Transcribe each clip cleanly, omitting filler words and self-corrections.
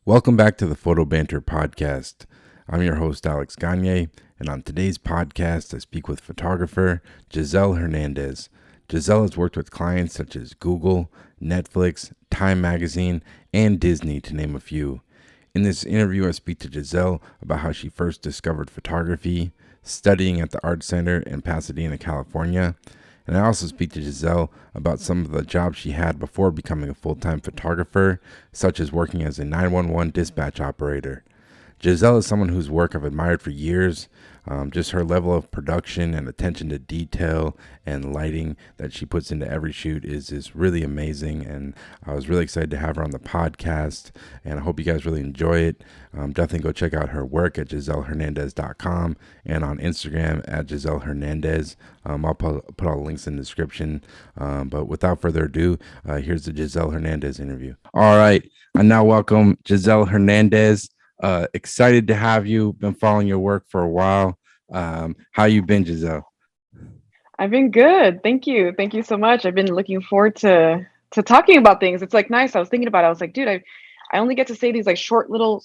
Welcome back to the Photo Banter podcast. I'm your host, Alex Gagne, and on today's podcast, I speak with photographer Gizelle Hernandez. Gizelle has worked with clients such as Google, Netflix, Time Magazine, and Disney, to name a few. In this interview, I speak to Gizelle about how she first discovered photography, studying at the Art Center in Pasadena, California, and I also speak to Gizelle about some of the jobs she had before becoming a full-time photographer, such as working as a 911 dispatch operator. Gizelle is someone whose work I've admired for years. Just her level of production and attention to detail and lighting that she puts into every shoot is really amazing. And I was really excited to have her on the podcast. And I hope you guys really enjoy it. Definitely go check out her work at GizelleHernandez.com and on Instagram at Gizelle Hernandez. I'll put all the links in the description. But without further ado, here's the Gizelle Hernandez interview. All right. I now welcome Gizelle Hernandez. Excited to have you. Been following your work for a while. How you been, Gizelle? I've been good. Thank you. Thank you so much. I've been looking forward to talking about things. It's like nice. I was thinking about it. I was like, dude, I only get to say these like short little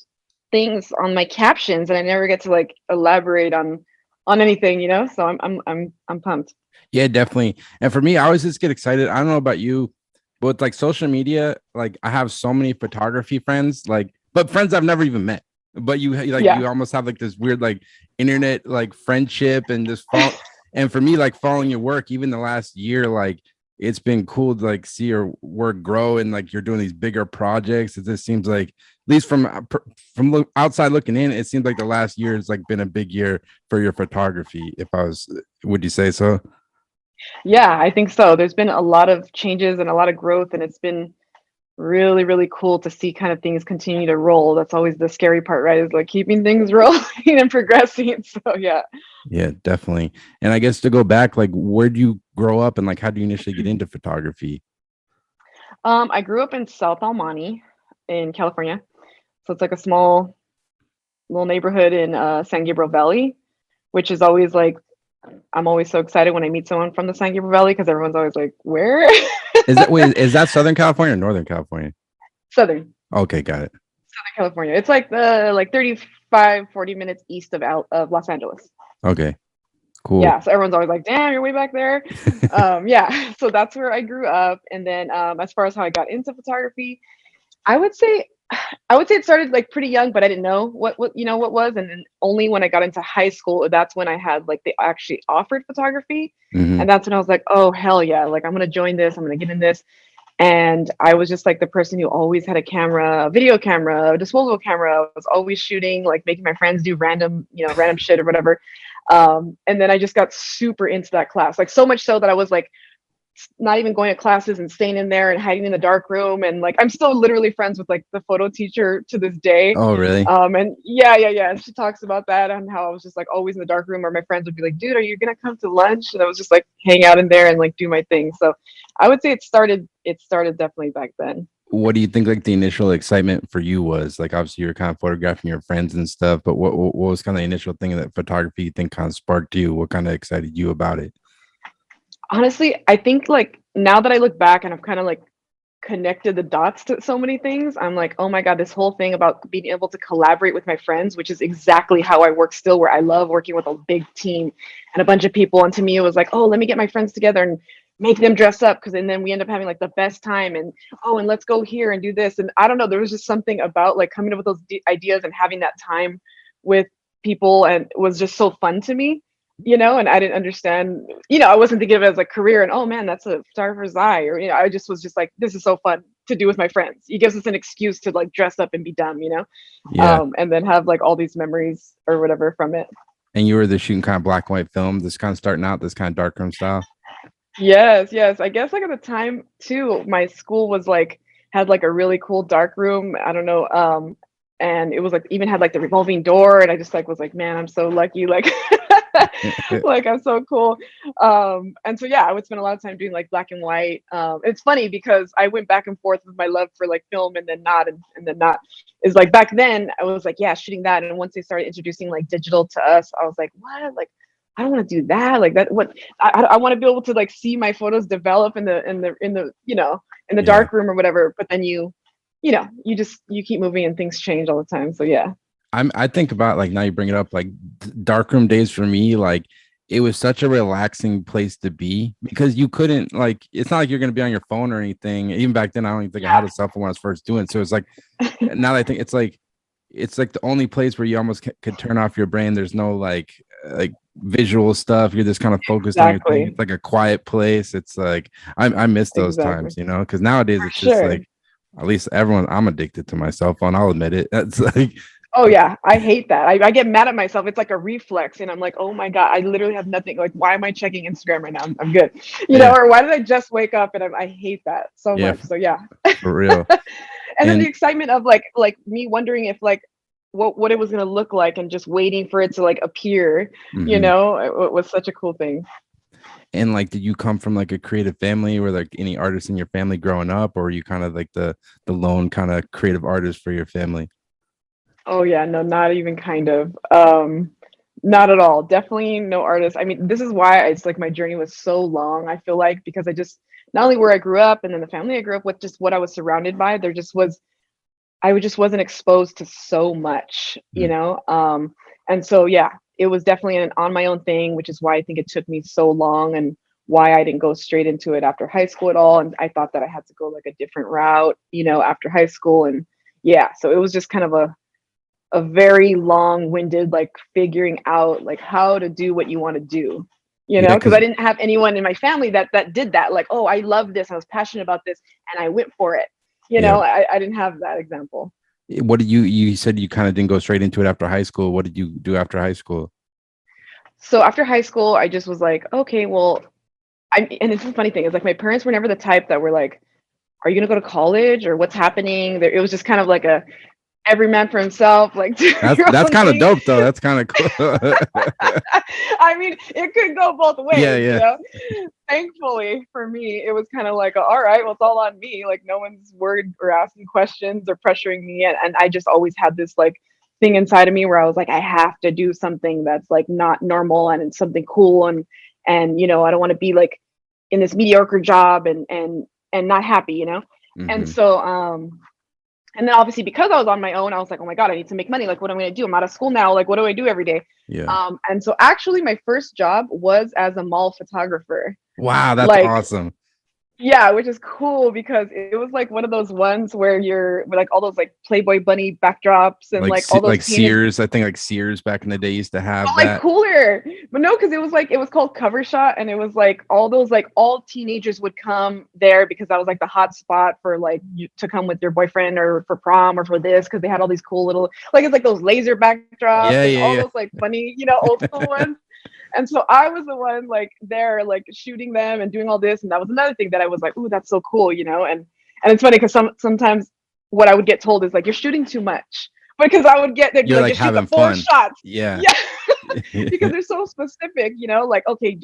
things on my captions and I never get to like elaborate on anything, you know? So I'm pumped. Yeah, definitely. And for me, I always just get excited. I don't know about you, but with like social media, like I have so many photography friends, but friends I've never even met. But you Yeah. almost have like this weird like internet like friendship and just follow. And for me, like following your work, even the last year, like it's been cool to like see your work grow and like you're doing these bigger projects. It just seems like, at least from outside looking in, it seems like the last year has like been a big year for your photography. Would you say so? Yeah, I think so. There's been a lot of changes and a lot of growth, and it's been really, really cool to see kind of things continue to roll. That's always the scary part, right? Is like keeping things rolling and progressing. So yeah. Yeah, definitely. And I guess to go back, like, where do you grow up and like, how do you initially get into photography? I grew up in South Almani in California. So it's like a small little neighborhood in San Gabriel Valley, which is always like I'm always so excited when I meet someone from the San Gabriel Valley because everyone's always like, "Where?" Is that Southern California or Northern California? Southern Okay, got it. California. It's like the like 35, 40 minutes east of Los Angeles. Okay, cool. Yeah, so everyone's always like, "Damn, you're way back there." Yeah, so that's where I grew up, and then as far as how I got into photography, I would say I would say it started like pretty young, but I didn't know what you know what was, and then only when I got into high school, that's when I had like they actually offered photography, Hmm. and that's when I was like, oh hell yeah, like I'm gonna join this, I'm gonna get in this, and I was just like the person who always had a camera, a video camera, a disposable camera. I was always shooting, like making my friends do random, random shit or whatever. And then I just got super into that class, like so much so that I was like not even going to classes and staying in there and hiding in the dark room. And like, I'm still literally friends with like the photo teacher to this day. Oh, really? And yeah. And she talks about that and how I was just like always in the dark room, or my friends would be like, dude, are you going to come to lunch? And I was just like hang out in there and like do my thing. So I would say it started definitely back then. What do you think like the initial excitement for you was? Like, obviously, you're kind of photographing your friends and stuff, but what was kind of the initial thing that photography you think kind of sparked you? What kind of excited you about it? Honestly, I think like now that I look back and I've kind of like connected the dots to so many things, I'm like, oh my God, this whole thing about being able to collaborate with my friends, which is exactly how I work still, where I love working with a big team and a bunch of people. And to me, it was like, oh, let me get my friends together and make them dress up, because and then we end up having like the best time, and oh, and let's go here and do this. And I don't know, there was just something about like coming up with those ideas and having that time with people, and it was just so fun to me. And I didn't understand, I wasn't thinking of it as a career and oh man, that's a photographer's eye, or I just was just like, this is so fun to do with my friends. It gives us an excuse to like dress up and be dumb. Yeah. And then have like all these memories or whatever from it. And you were the shooting kind of black and white film, this kind of starting out, this kind of darkroom style. Yes. I guess like at the time too, my school was like had like a really cool dark room. I don't know. And it was like even had like the revolving door, and I just like was like, man, I'm so lucky. Like like I'm so cool. And so yeah, I would spend a lot of time doing like black and white. It's funny because I went back and forth with my love for like film and then not, and then not. Is like back then I was like, yeah, shooting that. And once they started introducing like digital to us, I was like, what? Like I don't want to do that. Like that what I want to be able to like see my photos develop in the in the in the Yeah. dark room or whatever. But then you you keep moving and things change all the time. So yeah. I think about like now you bring it up like darkroom days for me, like it was such a relaxing place to be because you couldn't like it's not like you're gonna be on your phone or anything. Even back then, I don't even think I had a cell phone when I was first doing it. So it's like now that I think it's like the only place where you almost could turn off your brain. There's no like visual stuff. You're just kind of focused on your thing. Exactly. It's like a quiet place. It's like I miss those Exactly. times, because nowadays For it's just sure. like at least everyone I'm addicted to my cell phone. I'll admit it. That's like Oh yeah, I hate that. I get mad at myself. It's like a reflex, and I'm like, oh my god, I literally have nothing. Like, why am I checking Instagram right now? I'm good, yeah, or why did I just wake up? And I hate that so yeah, much. So yeah, for real. and then the And excitement of like me wondering if like what it was gonna look like, and just waiting for it to like appear. mhm. It was such a cool thing. And like, did you come from like a creative family or like any artists in your family growing up, or are you kind of like the lone kind of creative artist for your family? Oh yeah, no, not even kind of. Not at all. Definitely no artist. I mean, this is why it's like my journey was so long, I feel like, because I just not only where I grew up and then the family I grew up with, just what I was surrounded by, there just was just wasn't exposed to so much, Mm. And so yeah, it was definitely an on my own thing, which is why I think it took me so long and why I didn't go straight into it after high school at all. And I thought that I had to go like a different route, after high school. And yeah, so it was just kind of a very long-winded like figuring out like how to do what you want to do, Yeah, because because I didn't have anyone in my family that did that, like, oh, I love this, I was passionate about this, and I went for it. yeah. I didn't have that example. What did you said you kind of didn't go straight into it after high school? What did you do after high school? So after high school I just was like, okay, well, and it's a funny thing is like my parents were never the type that were like, are you going to go to college or what's happening there. It was just kind of like a every man for himself, like do your That's own kind of thing. dope though. That's kind of cool. I mean, it could go both Yeah, ways, yeah. Thankfully for me, it was kind of like, all right, well, it's all on me. Like, no one's worried or asking questions or pressuring me. And I just always had this like thing inside of me where I was like, I have to do something that's like not normal and it's something cool. And, I don't want to be like in this mediocre job and not happy, And Hmm. so, and then obviously because I was on my own, I was like, oh my God, I need to make money. Like, what am I gonna do? I'm out of school now. Like, what do I do every day? Yeah. And so actually my first job was as a mall photographer. Wow, that's Like, awesome. yeah, which is cool because it was like one of those ones where you're with like all those like Playboy bunny backdrops and like all those Like painted, Sears, I think like Sears back in the day used to have but like that. cooler. But no, because it was called Cover Shot, and it was like all those like all teenagers would come there because that was like the hot spot for like you to come with your boyfriend or for prom or for this, because they had all these cool little, like, it's like those laser backdrops Yeah, and all yeah, those like funny, old school ones. And so I was the one like there, like shooting them and doing all this. And that was another thing that I was like, ooh, that's so cool, And it's funny because sometimes what I would get told is like, you're shooting too much. Because I would get, they'd be you're like, like just shoot the having four fun. shots. Yeah. Yeah. Because they're so specific, like, okay,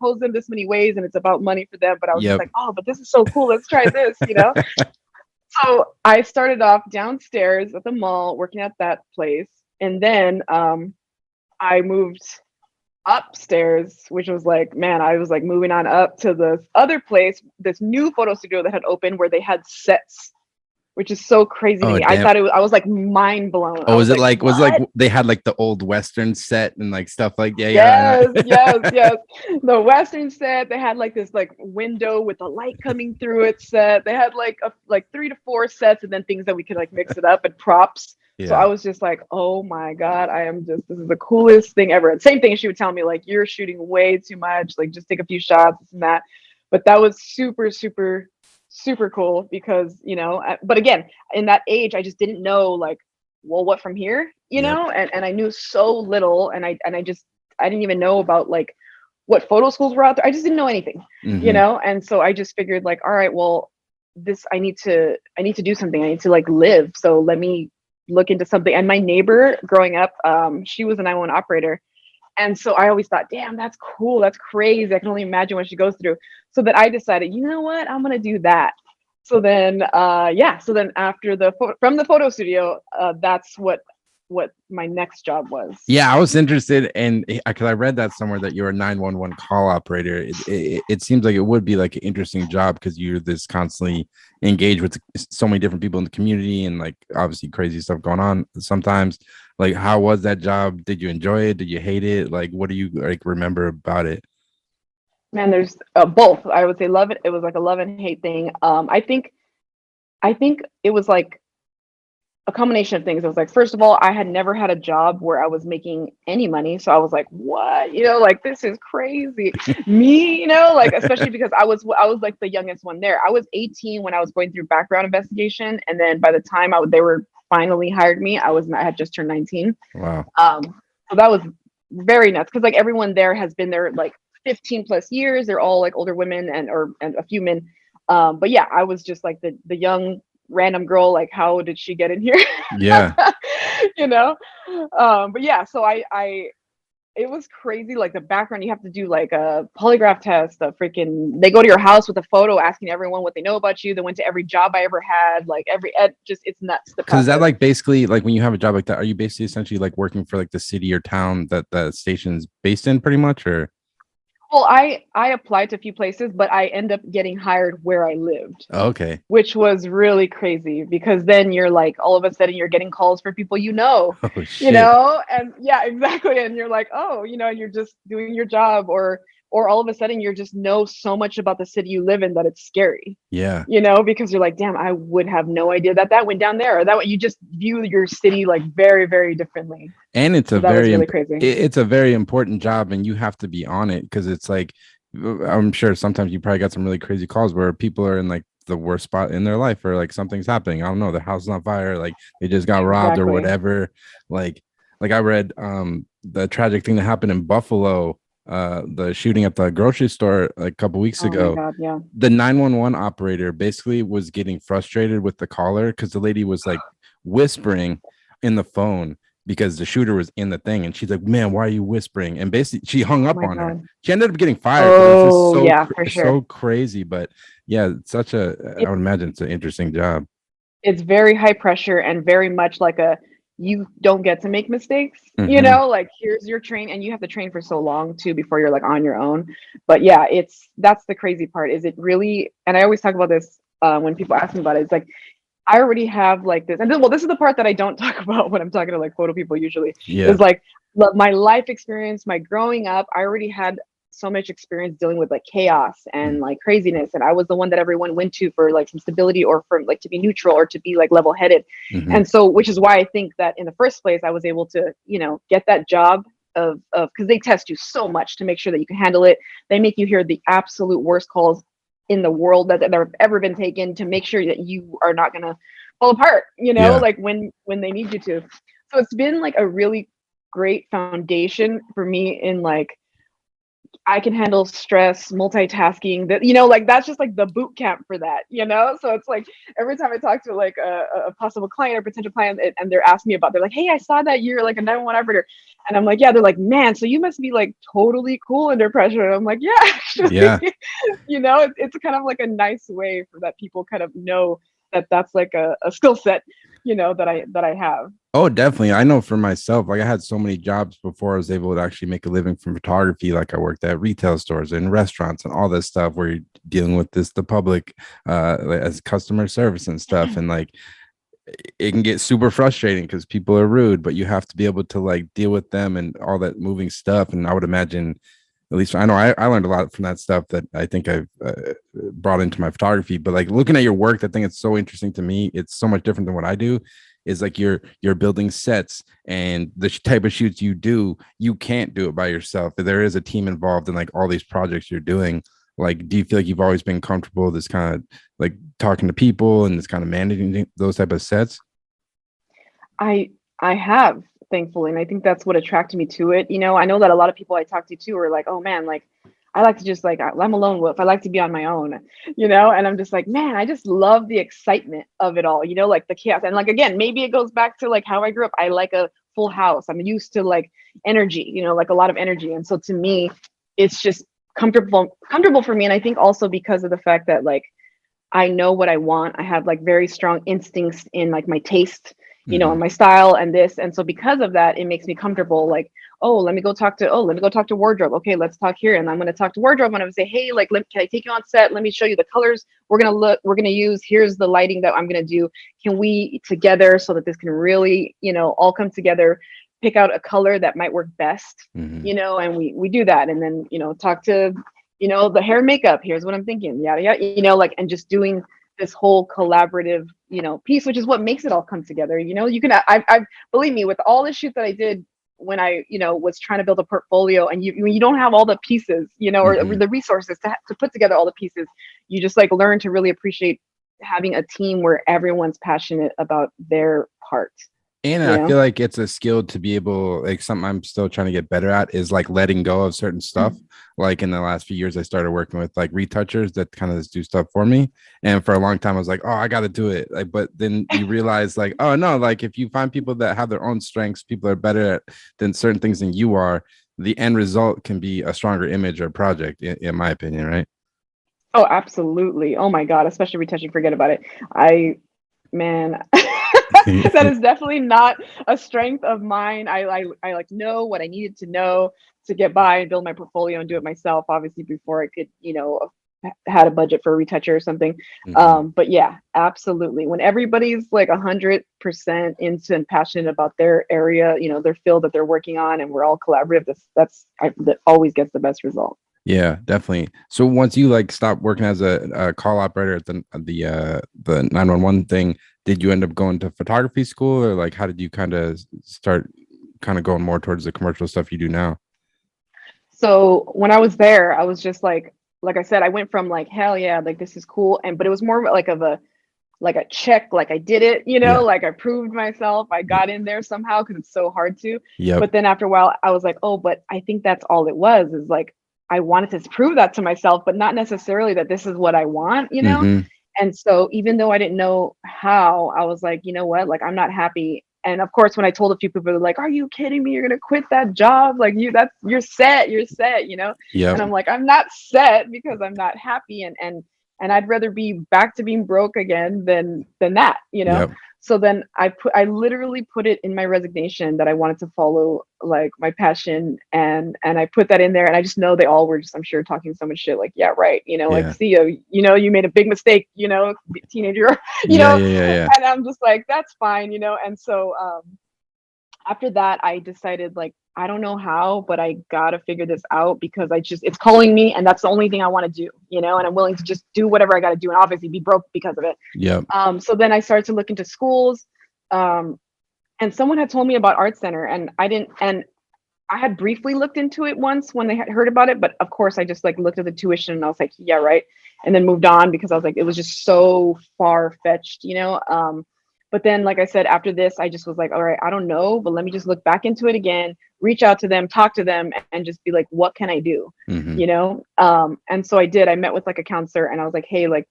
pose them this many ways and it's about money for them. But I was just Yep. like, oh, but this is so cool. Let's try this. So I started off downstairs at the mall working at that place. And then I moved upstairs, which was like, man, I was like moving on up to this other place, this new photo studio that had opened where they had sets, which is so crazy to Oh me. I damn. thought I was like mind blown. Oh, I was like, was it like what? they had like the old Western set and like stuff like yeah, yeah. Yes, yes, yes. The Western set, they had like this like window with the light coming through it set. They had like 3 to 4 sets and then things that we could like mix it up and props. So I Yeah. was just like, oh my God, this is the coolest thing ever. And same thing, she would tell me, like, you're shooting way too much, like just take a few shots, this and that. But that was super, super, super cool because, but again, in that age, I just didn't know like, well, what from here, Yep. and I knew so little, and I didn't even know about like what photo schools were out there. I just didn't know anything, Hmm. and so I just figured like, all right, well, this I need to do something. I need to like live. So let me look into something. And my neighbor growing up, she was an I-1 operator, and so I always thought, damn, that's cool, that's crazy. I can only imagine what she goes through. So that I decided, you know what, I'm gonna do that. So then, yeah. So then after from the photo studio, that's what what my next job was. Yeah, I was interested, and because I read that somewhere that you're a 911 call operator. It seems like it would be like an interesting job because you're this constantly engaged with so many different people in the community, and like obviously crazy stuff going on sometimes. Like, how was that job? Did you enjoy it? Did you hate it? Like, what do you like remember about it? Man, there's both. I would say love it. It was like a love and hate thing. I think it was like a combination of things. It was like, first of all, I had never had a job where I was making any money. So I was like, what? Like this is crazy. Me, like especially because I was like the youngest one there. I was 18 when I was going through background investigation. And then by the time they were finally hired me, I had just turned 19. Wow. So that was very nuts because like everyone there has been there like 15 plus years. They're all like older women and a few men. But yeah, I was just like the young random girl, like how did she get in here? Yeah. you know but yeah, so I it was crazy, like the background. You have to do like a polygraph test, they go to your house with a photo asking everyone what they know about you. They went to every job I ever had, like just it's nuts, the Because is that process. like basically like when you have a job like that, are you basically essentially like working for like the city or town that the station's based in pretty much, or? Well, I applied to a few places, but I end up getting hired where I lived, Oh, okay. which was really crazy because then you're like all of a sudden you're getting calls for people Oh shit. and yeah, exactly. And you're like, oh, and you're just doing your job, or all of a sudden you're just know so much about the city you live in that it's scary, Yeah. because you're like, damn, I would have no idea that went down there, or that you just view your city like very, very differently. And it's So that was really crazy. it's a very important job, and you have to be on it because it's like I'm sure sometimes you probably got some really crazy calls where people are in like the worst spot in their life, or like something's happening. I don't know, the house is on fire, like they just got robbed or Exactly. whatever. Like I read the tragic thing that happened in Buffalo, the shooting at the grocery store like a couple weeks Oh my ago. God, yeah. The 911 operator basically was getting frustrated with the caller because the lady was like whispering in the phone because the shooter was in the thing, and she's like, man, why are you whispering? And basically she hung Oh up my on her. God. She ended up getting fired, but it's just Oh yeah, for so sure. crazy. But yeah, it's such a, I It, would imagine it's an interesting job. it's very high pressure and very much like you don't get to make mistakes, Hmm. like here's your train, and you have to train for so long too before you're like on your own. But yeah, that's the crazy part. Is it really, and I always talk about this when people ask me about it. It's like I already have like this, and this is the part that I don't talk about when I'm talking to like photo people usually, Yeah. is like my life experience, my growing up. I already had so much experience dealing with like chaos and like craziness, and I was the one that everyone went to for like some stability, or for like to be neutral, or to be like level headed. Hmm. And so, which is why I think that in the first place I was able to get that job of because they test you so much to make sure that you can handle it. They make you hear the absolute worst calls in the world that have ever been taken, to make sure that you are not going to fall apart, Yeah. like when they need you to. So it's been like a really great foundation for me in like I can handle stress, multitasking. That like that's just like the boot camp for that. So it's like every time I talk to like a possible client or potential client, and they're asking me about, they're like, "Hey, I saw that you're like a 911 operator," and I'm like, "Yeah." They're like, "Man, so you must be like totally cool under pressure." And I'm like, "Yeah, actually." Yeah. It's kind of like a nice way for that people kind of know that that's like a skill set, that I have. Oh, definitely. I know for myself, like I had so many jobs before I was able to actually make a living from photography. Like I worked at retail stores and restaurants and all this stuff where you're dealing with the public like, as customer service and stuff. And like it can get super frustrating because people are rude, but you have to be able to like deal with them and all that moving stuff. And I would imagine, at least I know I learned a lot from that stuff that I think I've brought into my photography. But like looking at your work, the thing that's so interesting to me, it's so much different than what I do. Is like you're building sets, and the type of shoots you do, you can't do it by yourself. There is a team involved in like all these projects you're doing. Like, do you feel like you've always been comfortable this kind of like talking to people and this kind of managing those type of sets? I have, thankfully, and I think that's what attracted me to it. I know that a lot of people I talk to too are like, "Oh man, like I like to just like I'm a lone wolf. I like to be on my own," and I'm just like, man, I just love the excitement of it all. Like the chaos, and like again, maybe it goes back to like how I grew up. I like a full house. I'm used to like energy, like a lot of energy, and so to me, it's just comfortable for me. And I think also because of the fact that like I know what I want. I have like very strong instincts in like my taste. and my style and this. And so because of that, it makes me comfortable. Like, let me go talk to wardrobe. Okay, let's talk here. And I'm going to talk to wardrobe and I'm going to say, hey, like, can I take you on set? Let me show you the colors we're going to use. Here's the lighting that I'm going to do. Can we together so that this can really, all come together, pick out a color that might work best, and we do that. And then, talk to, the hair and makeup. Here's what I'm thinking. Yada, yada, like, and just doing this whole collaborative, piece, which is what makes it all come together. You can, I believe me, with all the shit that I did when I, was trying to build a portfolio, and when you don't have all the pieces, or the resources to put together all the pieces, you just like learn to really appreciate having a team where everyone's passionate about their part. And I feel like it's a skill to be able, like, something I'm still trying to get better at is like letting go of certain stuff. Like in the last few years, I started working with like retouchers that kind of do stuff for me. And for a long time, I was like, oh, I got to do it. Like, but then you realize like, oh no, like if you find people that have their own strengths, people are better at than certain things than you are, the end result can be a stronger image or project, in my opinion, right? Oh, absolutely. Oh my God, especially retouching, forget about it. Man, that is definitely not a strength of mine. I like know what I needed to know to get by and build my portfolio and do it myself, obviously before I could, had a budget for a retoucher or something. But yeah, absolutely. When everybody's like 100% into and passionate about their area, their field that they're working on, and we're all collaborative, that always gets the best result. Yeah, definitely. So once you like stopped working as a call operator at the 911 thing, did you end up going to photography school, or like how did you kind of start kind of going more towards the commercial stuff you do now? So when I was there, I was just like I said, I went from like, hell yeah, like this is cool. But it was more like like a check, like I did it, Yeah. like I proved myself. I got in there somehow because it's so hard to. Yep. But then after a while, I was like, oh, but I think that's all it was, is like I wanted to prove that to myself, but not necessarily that this is what I want. And so even though I didn't know how, I was like, you know what, like I'm not happy. And of course, when I told a few people, they're like, are you kidding me? You're gonna quit that job? Like you're set. Yep. And I'm like, I'm not set because I'm not happy, and I'd rather be back to being broke again than that. Yep. So then I literally put it in my resignation that I wanted to follow like my passion, and I put that in there, and I just know they all were just, I'm sure, talking so much shit like, yeah, right, like, Yeah. see you made a big mistake, teenager, Yeah. Yeah. and I'm just like, that's fine, and so after that I decided, like, I don't know how, but I gotta figure this out because it's calling me, and that's the only thing I want to do, and I'm willing to just do whatever I gotta do, and obviously be broke because of it. Yep. So then I started to look into schools, and someone had told me about Art Center, and I had briefly looked into it once when they had heard about it, but of course I just like looked at the tuition and I was like, yeah, right, and then moved on because I was like, it was just so far fetched. But then, like I said, after this, I just was like, all right, I don't know, but let me just look back into it again, reach out to them, talk to them, and just be like, what can I do? And so I did. I met with like a counselor, and I was like, hey, like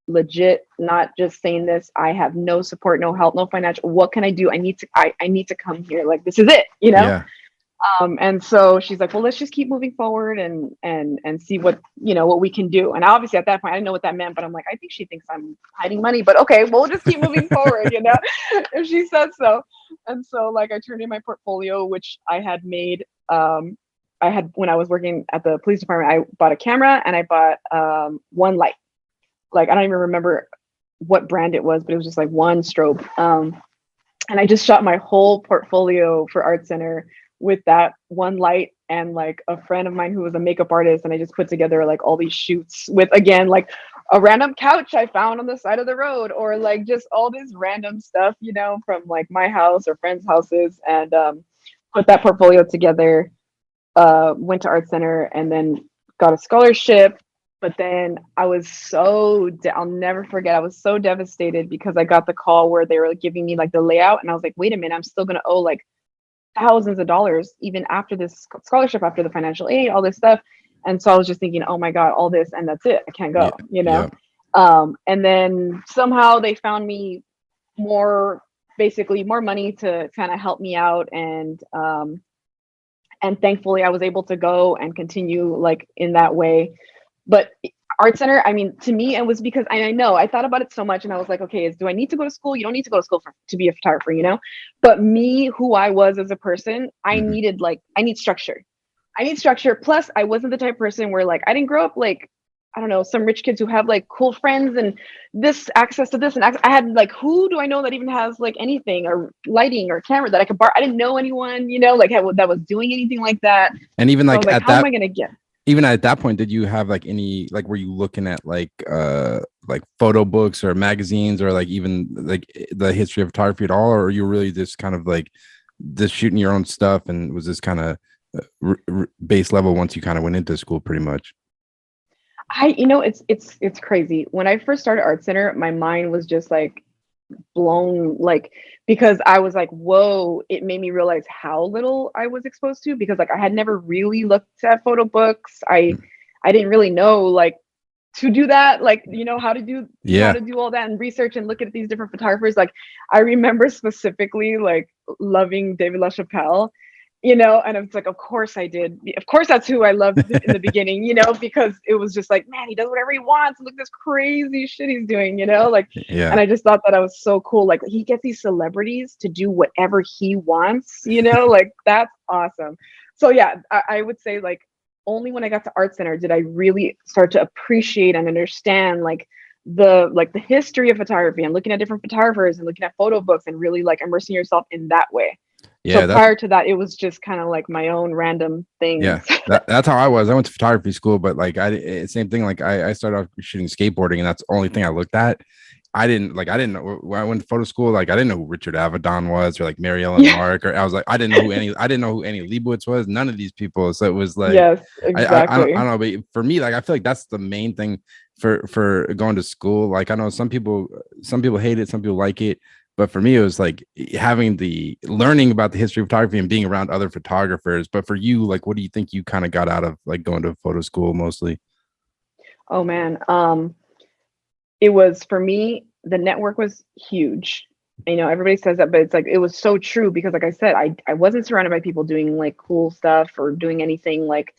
legit, not just saying this. I have no support, no help, no financial. What can I do? I need to come here. Like, this is it. Yeah. And so she's like, well, let's just keep moving forward and see what we can do. And obviously at that point, I didn't know what that meant, but I'm like, I think she thinks I'm hiding money, but okay, we'll just keep moving forward, if she said so. And so like I turned in my portfolio, which I had made, I had, when I was working at the police department, I bought a camera and I bought one light. Like, I don't even remember what brand it was, but it was just like one strobe. And I just shot my whole portfolio for Art Center with that one light, and like a friend of mine who was a makeup artist, and I just put together like all these shoots with, again, like a random couch I found on the side of the road, or like just all this random stuff, from like my house or friends' houses, and put that portfolio together, went to Art Center, and then got a scholarship. But then I was I'll never forget, I was so devastated because I got the call where they were giving me like the layout, and I was like, wait a minute, I'm still gonna owe like thousands of dollars even after this scholarship, after the financial aid, all this stuff. And so I was just thinking, oh my God, all this, and that's it, I can't go. Yeah. And then somehow they found me basically more money to kind of help me out, and thankfully I was able to go and continue like in that way. But art center, I mean, to me, it was because I know I thought about it so much and I was like, okay, do I need to go to school? You don't need to go to school to be a photographer, you know? But me, who I was as a person, Mhm. I need structure. I need structure. Plus, I wasn't the type of person where like I didn't grow up like, I don't know, some rich kids who have like cool friends and this access to this and I had like, who do I know that even has like anything or lighting or camera that I could borrow? I didn't know anyone, you know, like that was doing anything like that. And even So I like was like, at how am that, I gonna get? even at that point, did you have like any, like, were you looking at like photo books or magazines or like even like the history of photography at all, or are you really just kind of like just shooting your own stuff, and was this kind of base level once you kind of went into school pretty much? You know, it's crazy. When I first started art center, my mind was just like blown, like because I was like, whoa, it made me realize how little I was exposed to because like I had never really looked at photo books. I didn't really know like to do that, like you know how Yeah. to do all that and research and look at these different photographers. Like I remember specifically like loving David LaChapelle, you know, and it's like, of course I did. Of course, that's who I loved in the beginning, you know, because it was just like, man, he does whatever he wants. Look at this crazy shit he's doing, you know, like, and Yeah. I just thought that I was so cool. Like, he gets these celebrities to do whatever he wants, you know, like that's awesome. So yeah, I would say like only when I got to Art Center did I really start to appreciate and understand like the history of photography and looking at different photographers and looking at photo books and really like immersing yourself in that way. So Yeah. That's prior to that, it was just kind of like my own random Yeah, things. that's how I was. I went to photography school, but like same thing. Like I started off shooting skateboarding, and that's the only thing I looked at. I didn't know when I went to photo school. Like I didn't know who Richard Avedon was, or like Mary Ellen Yeah. Mark, or I was like I didn't know who Annie Leibovitz was. None of these people. So it was like Yes, I exactly. don't know, but for me, like I feel like that's the main thing for going to school. Like I know some people hate it, some people like it, but for me, it was like having the learning about the history of photography and being around other photographers. But for you, like, what do you think you kind of got out of like going to photo school mostly? Oh man. It was for me, the network was huge. You know, everybody says that, but it's like it was so true because like I said, I wasn't surrounded by people doing like cool stuff or doing anything like,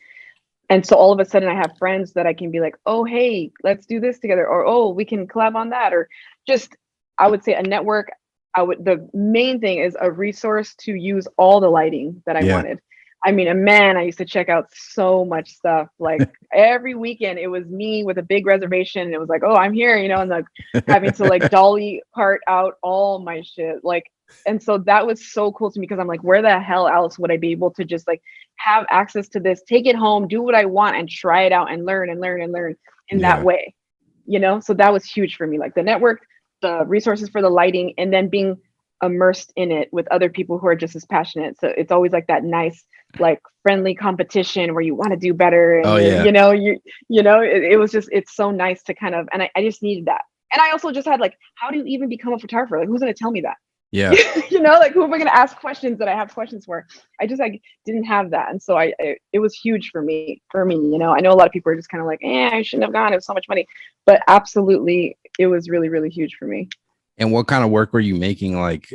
and so all of a sudden I have friends that I can be like, oh hey, let's do this together, or oh we can collab on that, or just I would say a network. The main thing is a resource to use all the lighting that I Yeah. wanted. I mean, and man, I used to check out so much stuff. Like every weekend, it was me with a big reservation, and it was like, oh, I'm here, you know, and like having to like dolly part out all my shit, like. And so that was so cool to me because I'm like, where the hell else would I be able to just like have access to this, take it home, do what I want, and try it out and learn and learn and learn in that Yeah. way, you know? So that was huge for me. Like the network, the resources for the lighting, and then being immersed in it with other people who are just as passionate. So it's always like that nice, like friendly competition where you want to do better and Oh yeah. it was just, it's so nice to kind of, and I just needed that. And I also just had like, how do you even become a photographer? Like, who's going to tell me that? Yeah. You know, like who am I going to ask questions that I have questions for? I just like didn't have that, and so it was huge for me. You know, I know a lot of people are just kind of like, I shouldn't have gone. It was so much money, but absolutely, it was really really huge for me. And what kind of work were you making like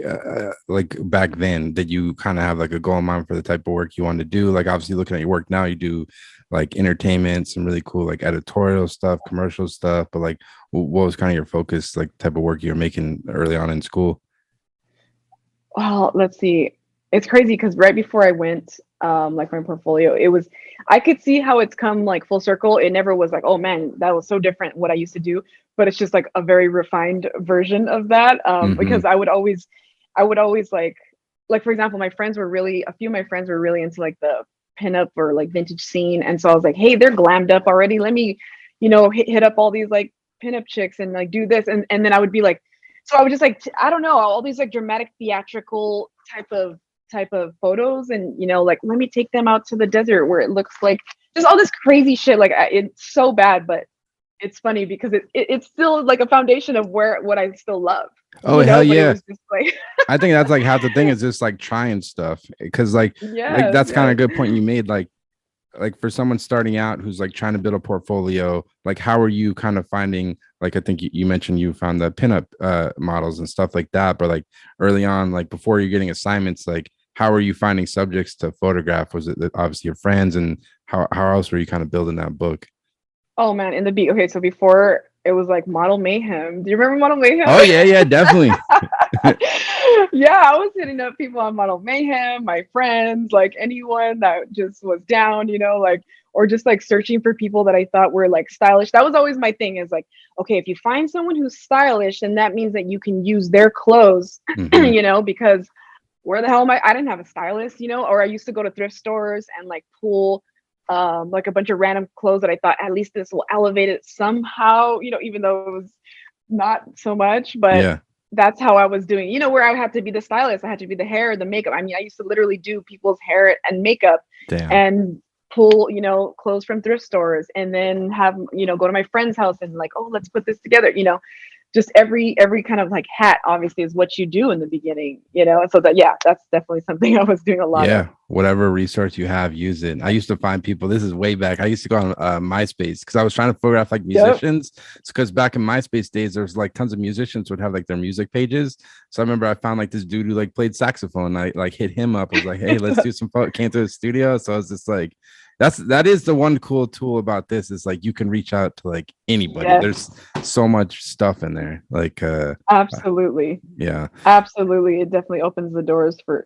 back then? Did you kind of have like a goal in mind for the type of work you wanted to do? Like obviously looking at your work now, you do like entertainment, some really cool like editorial stuff, commercial stuff, but like what was kind of your focus, like type of work you were making early on in school? Well, let's see. It's crazy because right before I went, like my portfolio, it was, I could see how it's come like full circle. It never was like, oh man, that was so different what I used to do, but it's just like a very refined version of that. Hmm. Because I would always like for example, a few of my friends were really into like the pinup or like vintage scene, and so I was like, hey, they're glammed up already. Let me, hit up all these like pinup chicks and like do this, and then I would be like, so I would just like I don't know, all these like dramatic theatrical type of photos, and like let me take them out to the desert where it looks like just all this crazy shit. Like it's so bad, but it's funny because it's still like a foundation of where what I still love, Oh hell but it yeah. was just like I think that's like half the thing is just like trying stuff. Cause like yes, that's kind of a yes. good point you made. Like for someone starting out who's like trying to build a portfolio, like how are you kind of finding, like I think you mentioned you found the pinup models and stuff like that, but like early on, like before you're getting assignments, like how are you finding subjects to photograph? Was it obviously your friends, and how else were you kind of building that book? Oh man, in the beat. Okay, so before it was like Model Mayhem. Do you remember Model Mayhem? Oh yeah, definitely. Yeah, I was hitting up people on Model Mayhem, my friends, like anyone that just was down, like, or just like searching for people that I thought were like stylish. That was always my thing, is like, okay, if you find someone who's stylish, then that means that you can use their clothes, Hmm. because where the hell am I? I didn't have a stylist, or I used to go to thrift stores and like pull like a bunch of random clothes that I thought at least this will elevate it somehow, even though it was not so much, but Yeah. that's how I was doing, where I had to be the stylist. I had to be the hair, the makeup. I mean, I used to literally do people's hair and makeup Damn. and pull, clothes from thrift stores, and then have, go to my friend's house and like, oh, let's put this together, just every kind of like hat obviously is what you do in the beginning, and so that, yeah, that's definitely something I was doing a lot of. Yeah, whatever resource you have, use it. I used to find people. This is way back. I used to go on MySpace because I was trying to photograph like Yep. musicians. Because back in MySpace days, there was like tons of musicians would have like their music pages. So I remember I found like this dude who like played saxophone. I like hit him up. I was like, hey, let's do some photo. Came to the studio. So I was just like, that is the one cool tool about this, is like you can reach out to like anybody. Yes, There's so much stuff in there. Like absolutely. yeah. Absolutely, it definitely opens the doors for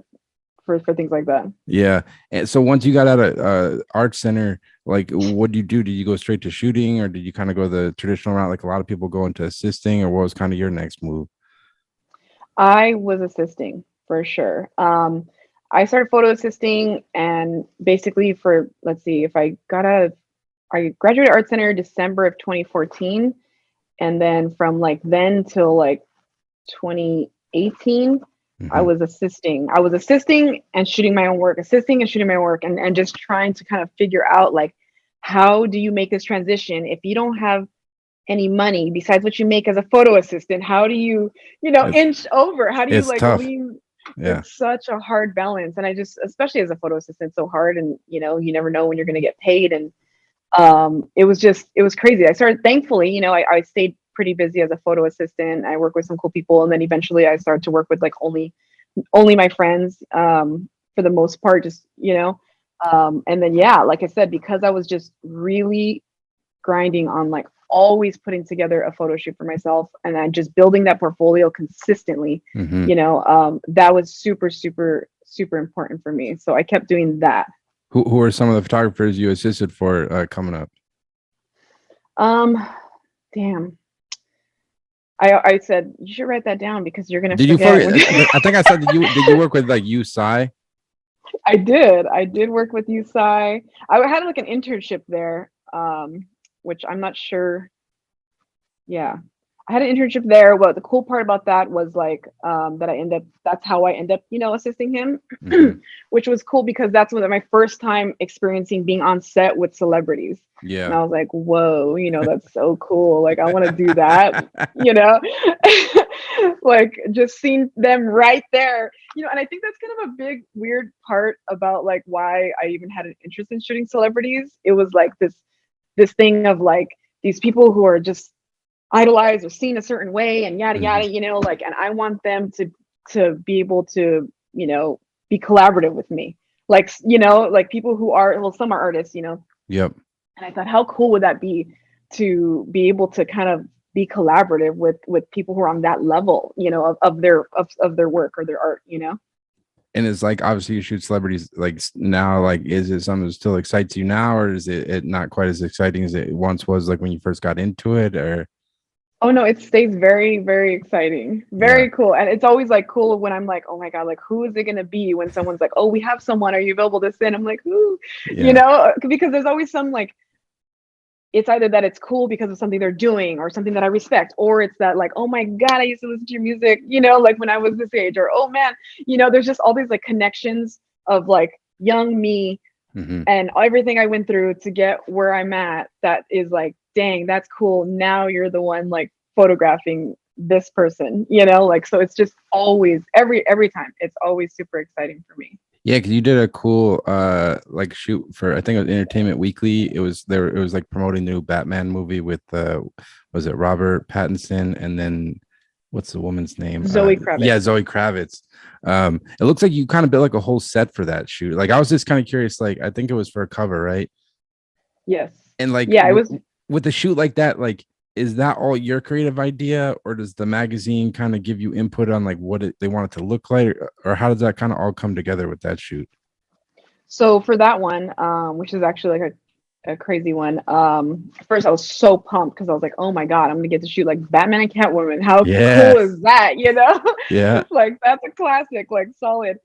things like that. Yeah. And so once you got out of art center, like what did you do? Did you go straight to shooting, or did you kind of go the traditional route like a lot of people go into assisting, or what was kind of your next move? I was assisting for sure. I started photo assisting, and basically for, let's see, if I graduated art center December of 2014, and then from like then till like 2018, Hmm. I was assisting and shooting my own work, assisting and shooting my own work, and just trying to kind of figure out like, how do you make this transition if you don't have any money besides what you make as a photo assistant? How do you, It's inch over? How do you it's like tough. lean? Yeah. It's such a hard balance. And I just, especially as a photo assistant, it's so hard. And, you never know when you're going to get paid. And it was crazy. I started, thankfully, I stayed pretty busy as a photo assistant. I worked with some cool people. And then eventually I started to work with like only my friends, for the most part, just, and then, yeah, like I said, because I was just really grinding on like always putting together a photo shoot for myself, and then just building that portfolio consistently, Hmm. that was super, super, super important for me. So I kept doing that. Who are some of the photographers you assisted for coming up? Um, Damn. I said you should write that down because you're gonna Did you forget when forget? I think I said that you did you work with like USI? I did. I did work with USI. I had like an internship there, which I'm not sure. Yeah. I had an internship there. What the cool part about that was like, that's how I end up, assisting him, Hmm. which was cool because that's my first time experiencing being on set with celebrities. And Yeah. I was like, whoa, that's so cool. Like I want to do that, you know, like just seeing them right there, and I think that's kind of a big weird part about like why I even had an interest in shooting celebrities. It was like this thing of like these people who are just idolized or seen a certain way and yada Hmm. yada, like, and I want them to be able to, be collaborative with me. Like, like people who are, well, some are artists, Yep. and I thought, how cool would that be to be able to kind of be collaborative with people who are on that level, of their work or their art. And it's like obviously you shoot celebrities like now. Like, is it something that still excites you now, or is it not quite as exciting as it once was, like when you first got into it? Or Oh no, it stays very, very exciting. yeah, Very cool. And it's always like cool when I'm like, oh my God, like who is it gonna be when someone's like, oh, we have someone, are you available to send? I'm like, who? yeah, Because there's always some like, it's either that it's cool because of something they're doing or something that I respect, or it's that like, oh my God, I used to listen to your music, like when I was this age, or oh man, there's just all these like connections of like young me hmm, and everything I went through to get where I'm at, that is like, dang, that's cool. Now you're the one like photographing this person, like, so it's just always every time it's always super exciting for me. yeah. Because you did a cool like shoot for, I think it was Entertainment Weekly. It was there. It was like promoting the new Batman movie with was it Robert Pattinson, and then what's the woman's name? Zoe Yeah, Kravitz. Zoe Kravitz. It looks like you kind of built like a whole set for that shoot. Like I was just kind of curious. Like I think it was for a cover, right? Yes. And like Yeah, it was. with a shoot like that, like, is that all your creative idea, or does the magazine kind of give you input on like what they want it to look like, or how does that kind of all come together with that shoot? So for that one, which is actually like a crazy one. First I was so pumped because I was like, oh my God, I'm gonna get to shoot like Batman and Catwoman. How Yeah, cool is that? You know? yeah, Like that's a classic, like solid.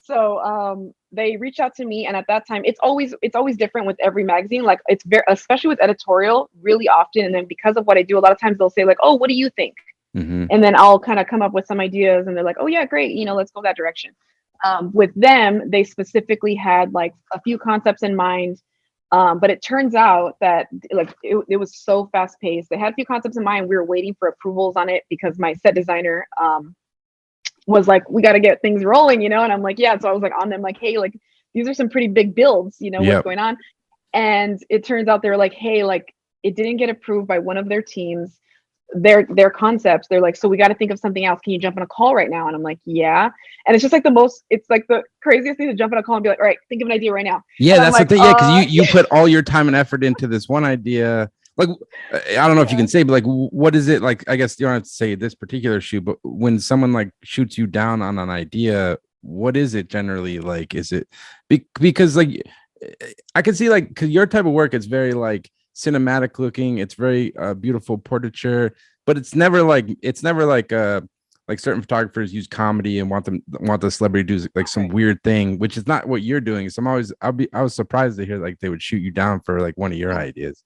So they reached out to me, and at that time, it's always different with every magazine. Like it's very, especially with editorial, really often. And then because of what I do, a lot of times they'll say like, "Oh, what do you think?" mm-hmm. And then I'll kind of come up with some ideas, and they're like, "Oh yeah, great, let's go that direction." With them, they specifically had like a few concepts in mind, but it turns out that like it was so fast paced. They had a few concepts in mind. We were waiting for approvals on it because my set designer was like, we got to get things rolling, and I'm like, yeah. So I was like on them, like, hey, like these are some pretty big builds, what's Yep. going on? And it turns out they were like, hey, like it didn't get approved by one of their teams, their concepts. They're like, so we got to think of something else. Can you jump on a call right now? And I'm like, yeah. And it's just like it's like the craziest thing to jump on a call and be like, all right, think of an idea right now. Yeah, And I'm that's the like, thing. Yeah, because you put all your time and effort into this one idea. Like, I don't know if you yeah. can say, but like, what is it like? I guess you don't have to say this particular shoot, but when someone like shoots you down on an idea, what is it generally like? Is it because like I can see like because your type of work is very like cinematic looking. It's very beautiful portraiture, but it's never like like certain photographers use comedy and want the celebrity to do like some Right. weird thing, which is not what you're doing. So I was surprised to hear like they would shoot you down for like one of your ideas.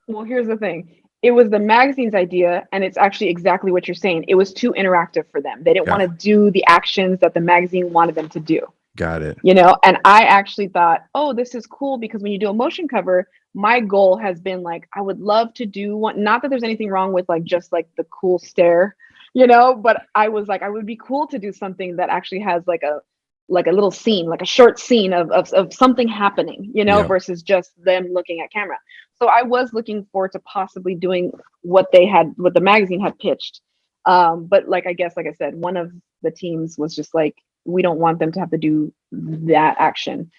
Well, here's the thing. It was the magazine's idea, and it's actually exactly what you're saying. It was too interactive for them. They didn't want Got to do the actions that the magazine wanted them to do. got it. And I actually thought, oh, this is cool because when you do a motion cover, my goal has been like, I would love to do one. Not that there's anything wrong with like just like the cool stare, but I was like, I would be cool to do something that actually has like a little scene, like a short scene of something happening, Yeah. versus just them looking at camera. So I was looking forward to possibly doing what the magazine had pitched. But like I guess, like I said, one of the teams was just like, we don't want them to have to do that action.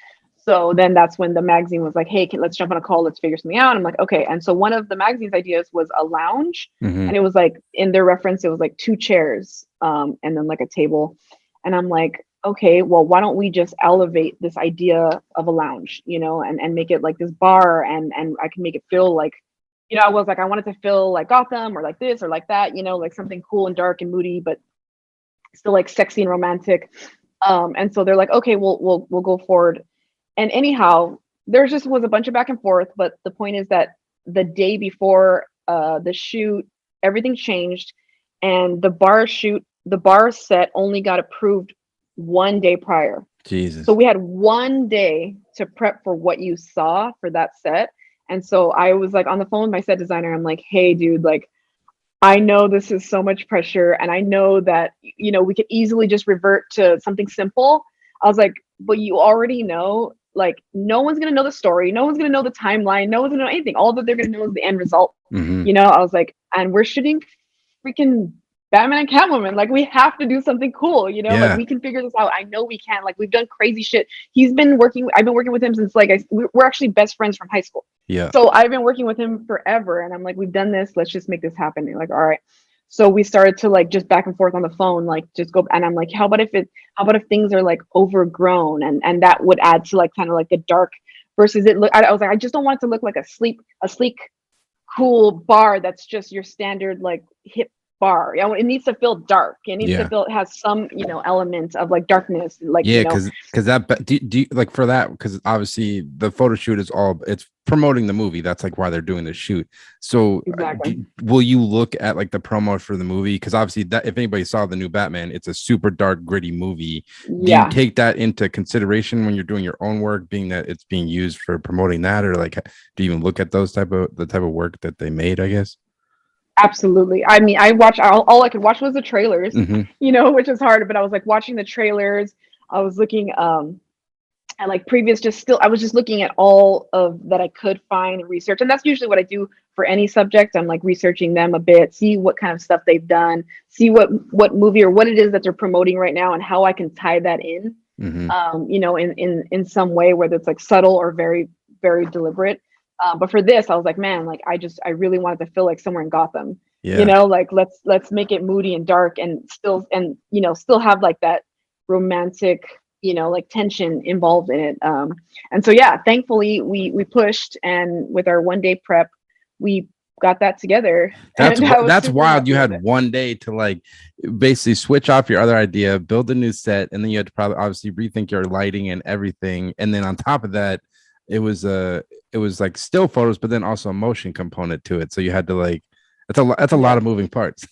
So then that's when the magazine was like, hey, let's jump on a call, let's figure something out. I'm like, okay. And so one of the magazine's ideas was a lounge. Mm-hmm. And it was like in their reference, it was like two chairs, and then like a table. And I'm like, okay, well, why don't we just elevate this idea of a lounge, and make it like this bar, and I can make it feel like, I was like, I wanted to feel like Gotham or like this or like that, like something cool and dark and moody, but still like sexy and romantic. And so they're like, okay, we'll go forward. And anyhow, there just was a bunch of back and forth. But the point is that the day before the shoot, everything changed, and the bar set only got approved one day prior. So Jesus. we had one day to prep for what you saw for that set. And so I was like on the phone with my set designer. I'm like, hey, dude, like, I know this is so much pressure, and I know that, we could easily just revert to something simple. I was like, but you already know, like, no one's going to know the story. No one's going to know the timeline. No one's going to know anything. All that they're going to know is the end result. Mm-hmm. I was like, and we're shooting freaking Batman and Catwoman. Like, we have to do something cool, like Yeah. we can figure this out. I know we can. Like, we've done crazy shit. I've been working with him since like, we're actually best friends from high school. Yeah. So I've been working with him forever, and I'm like, we've done this. Let's just make this happen. And like, all right. So we started to like just back and forth on the phone, like just go. And I'm like, how about if things are like overgrown, and that would add to like kind of like the dark versus it look. I was like, I just don't want it to look like a sleek, cool bar that's just your standard like hip bar. It needs to feel dark. It needs to Yeah. feel, it has some, element of like darkness, like, Yeah, because that do you like for that, because obviously the photo shoot is all it's promoting the movie. That's like why they're doing the shoot. So exactly. will you look at like the promo for the movie? Because obviously that if anybody saw the new Batman, it's a super dark, gritty movie. Do you Yeah. take that into consideration when you're doing your own work, being that it's being used for promoting that, or like do you even look at the type of work that they made, I guess? Absolutely. I mean, all I could watch was the trailers, Mm-hmm. which is hard, but I was like watching the trailers. I was looking at like previous, just still, I was just looking at all of that I could find and research. And that's usually what I do for any subject. I'm like researching them a bit, see what kind of stuff they've done, see what movie or what it is that they're promoting right now and how I can tie that in, Mm-hmm. in some way, whether it's like subtle or very, very deliberate. But for this, I was like, man, like I really wanted to feel like somewhere in Gotham, Yeah. like let's make it moody and dark and still, and still have like that romantic, like tension involved in it. And so yeah, thankfully we pushed, and with our 1 day prep, we got that together, and I was That's super wild. You happy with had it. 1 day to like basically switch off your other idea, build a new set, and then you had to probably obviously rethink your lighting and everything. And then on top of that, it was it was like still photos, but then also a motion component to it. So you had to like that's a lot Yes. of moving parts.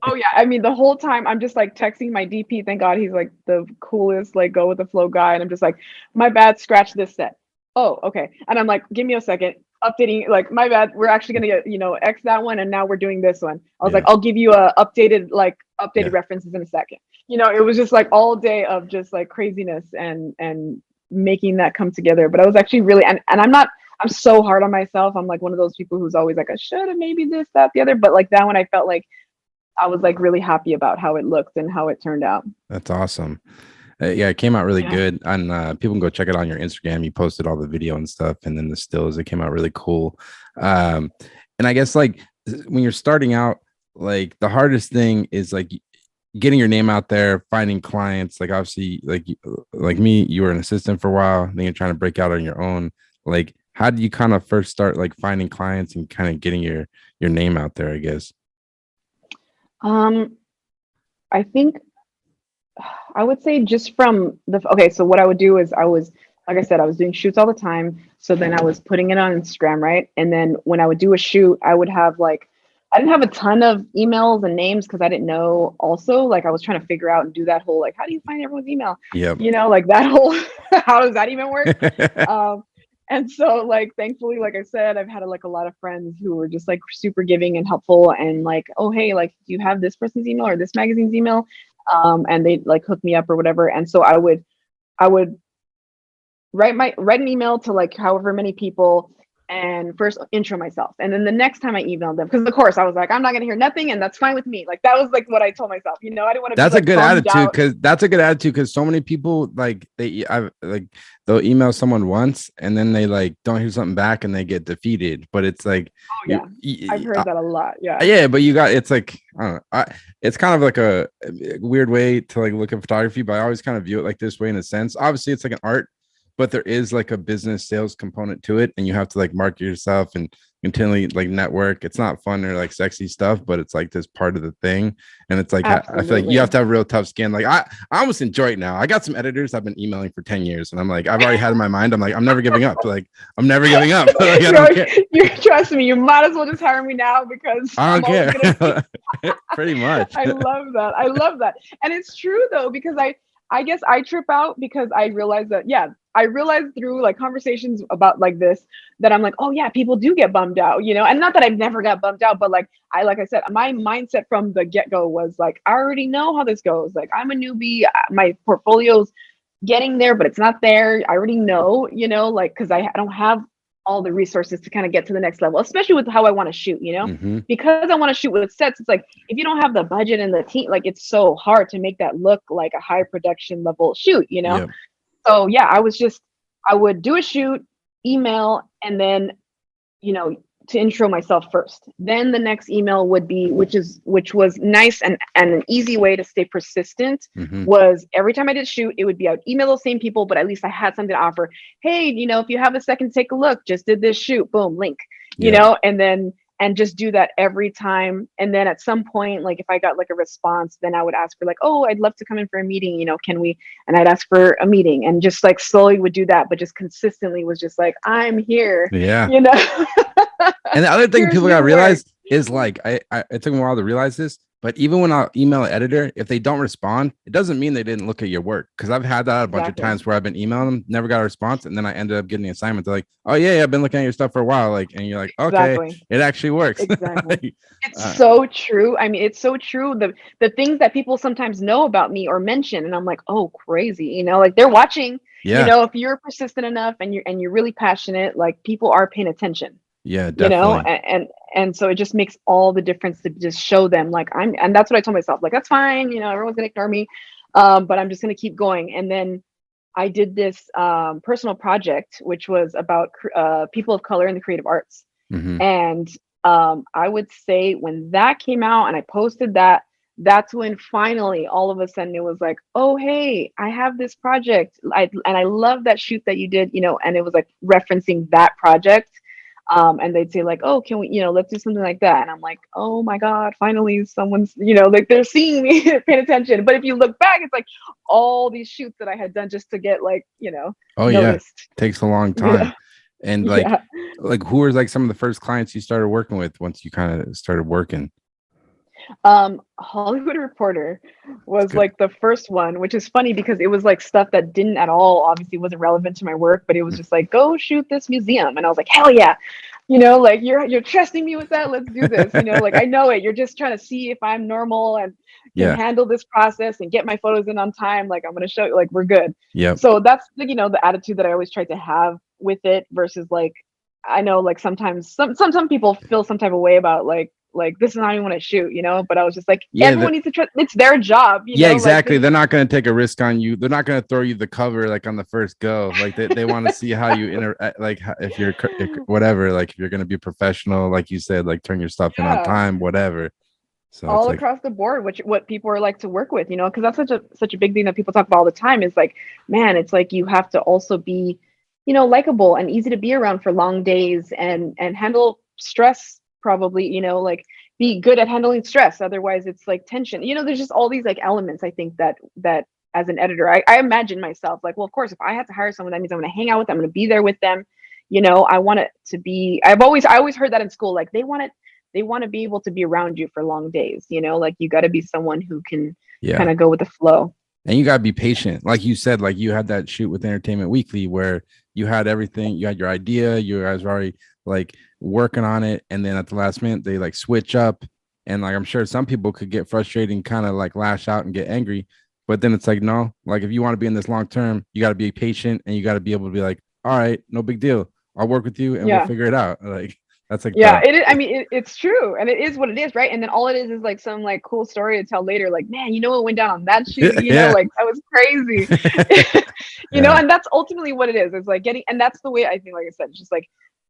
Oh yeah, I mean the whole time I'm just like texting my DP. Thank God he's like the coolest, like go with the flow guy, and I'm just like, my bad, scratch this set. Oh, okay. And I'm like, give me a second, updating. Like, my bad, we're actually gonna get X that one, and now we're doing this one. I was like, Yeah. I'll give you a updated Yeah. references in a second. It was just like all day of just like craziness and making that come together. But I was actually really, and I'm so hard on myself. I'm like one of those people who's always like, I should have maybe this, that, the other. But like that one, I felt like I was like really happy about how it looked and how it turned out. That's awesome. Yeah, it came out really Yeah. good. And people can go check it on your Instagram. You posted all the video and stuff, and then the stills. It came out really cool. And I guess like when you're starting out, like the hardest thing is like getting your name out there, finding clients. Like obviously, like me, you were an assistant for a while. Then you're trying to break out on your own. Like, how did you kind of first start like finding clients and kind of getting your name out there? I guess. Um, I think I would say just from okay, so what I would do is like I said, I was doing shoots all the time. So then I was putting it on Instagram, right? And then when I would do a shoot, I would have like, I didn't have a ton of emails and names because I didn't know also, like I was trying to figure out and do that whole, like, how do you find everyone's email? Yep. Like that whole, how does that even work? Um, and so like, thankfully, like I said, I've had like a lot of friends who were just like super giving and helpful and like, oh, hey, like, do you have this person's email or this magazine's email? And they like hook me up or whatever. And so I would write an email to like however many people and first intro myself. And then the next time I emailed them, because of course I was like, I'm not gonna hear nothing, and that's fine with me. Like that was like what I told myself. I didn't want to be That's a like good bummed attitude out. because so many people like they'll email someone once and then they like don't hear something back and they get defeated. But it's like Oh yeah. I've heard that a lot. Yeah. yeah, but you got it's like I don't know. It's kind of like a weird way to like look at photography, but I always kind of view it like this way in a sense. Obviously, it's like an art, but there is like a business sales component to it, and you have to like market yourself and continually like network. It's not fun or like sexy stuff, but it's like this part of the thing. And it's like I feel like you have to have real tough skin. Like I almost enjoy it now. I got some editors I've been emailing for 10 years, and I'm like, I've already had in my mind, I'm like, I'm never giving up. Like I'm never giving up. Like I don't care. You trust me, you might as well just hire me now because I I'm don't always gonna care. Pretty much. I love that. I love that. And it's true though, because I guess I trip out because I realize that, yeah, I realized through like conversations about like this that I'm like, oh yeah, people do get bummed out, and not that I've never got bummed out, but like I said, my mindset from the get-go was like, I already know how this goes. Like I'm a newbie, my portfolio's getting there, but it's not there. I already know, like, because I don't have all the resources to kind of get to the next level, especially with how I want to shoot, Mm-hmm. because I want to shoot with sets. It's like, if you don't have the budget and the team, like it's so hard to make that look like a high production level shoot. Yep. So yeah, I would do a shoot, email, and then, to intro myself first. Then the next email would be, which was nice and an easy way to stay persistent, Mm-hmm. was every time I did shoot, it would be I would email those same people, but at least I had something to offer. Hey, if you have a second, take a look, just did this shoot, boom, link, Yeah. and just do that every time. And then at some point, like if I got like a response, then I would ask for like, oh, I'd love to come in for a meeting, can we? And I'd ask for a meeting and just like slowly would do that, but just consistently was just like, I'm here, Yeah. you know. And the other thing Here's people your got to realize work. is like, it took me a while to realize this, but even when I email an editor, if they don't respond, it doesn't mean they didn't look at your work. Cause I've had that a bunch of Exactly. times where I've been emailing them, never got a response. And then I ended up getting the assignment. They're like, oh yeah, I've been looking at your stuff for a while. Like, and you're like, okay, Exactly. it actually works. Exactly. It's so true. I mean, it's so true. The things that people sometimes know about me or mention, and I'm like, oh, crazy. Like they're watching. Yeah. If you're persistent enough and you're really passionate, like people are paying attention. Yeah, definitely. And so it just makes all the difference to just show them like and that's what I told myself. Like that's fine. Everyone's gonna ignore me, but I'm just gonna keep going. And then I did this personal project, which was about people of color in the creative arts. Mm-hmm. And I would say when that came out and I posted that, that's when finally all of a sudden it was like, oh, hey, I have this project. And I love that shoot that you did, and it was like referencing that project. And they'd say like, oh, can we, let's do something like that. And I'm like, oh my God, finally someone's, like they're seeing me, paying attention. But if you look back, it's like all these shoots that I had done just to get like, Oh yeah, noticed. takes a long Yeah. time. And Yeah. like who were like some of the first clients you started working with once you kind of started working? Hollywood Reporter It's was good. like the first one, which is funny because it was like stuff that didn't at all obviously wasn't relevant to my work, but it was just like, go shoot this museum. And I was like, hell yeah. Like you're trusting me with that. Let's do this. Like I know it. You're just trying to see if I'm normal and can Yeah. handle this process and get my photos in on time. Like I'm gonna show you, like we're good. Yep. So that's like, the attitude that I always tried to have with it versus like I know like sometimes some people feel some type of way about like this is not even what I shoot, but I was just like, Yeah. everyone needs to trust, it's their job, Yeah, like exactly. They're not going to take a risk on you. They're not going to throw you the cover like on the first go. Like they want to see how you interact, like if you're whatever, like if you're going to be professional, like you said, like turn your stuff in on yeah, time, whatever. So it's all like, across the board, which what people are like to work with, because that's such a big thing that people talk about all the time is like, man, it's like you have to also be, likable and easy to be around for long days and handle stress probably, like be good at handling stress. Otherwise it's like tension. There's just all these like elements I think that as an editor, I imagine myself like, well, of course, if I have to hire someone, that means I'm going to hang out with them, I'm going to be there with them. I want it to be, I always heard that in school, like they want to be able to be around you for long days, like you got to be someone who can yeah. kind of go with the flow. And you got to be patient. Like you said, like you had that shoot with Entertainment Weekly where you had everything, you had your idea, you guys were already like working on it. And then at the last minute, they like switch up. And like I'm sure some people could get frustrated and kind of like lash out and get angry. But then it's like, no, like if you want to be in this long term, you got to be patient and you got to be able to be like, all right, no big deal. I'll work with you and we'll Yeah. figure it out. Like that's like Yeah, the it is. I mean, it's true, and it is what it is, right? And then all it is like some like cool story to tell later. Like, man, what went down on that shoot? yeah. Like that was crazy. Yeah. And that's ultimately what it is. It's like getting, and that's the way I think. Like I said, just like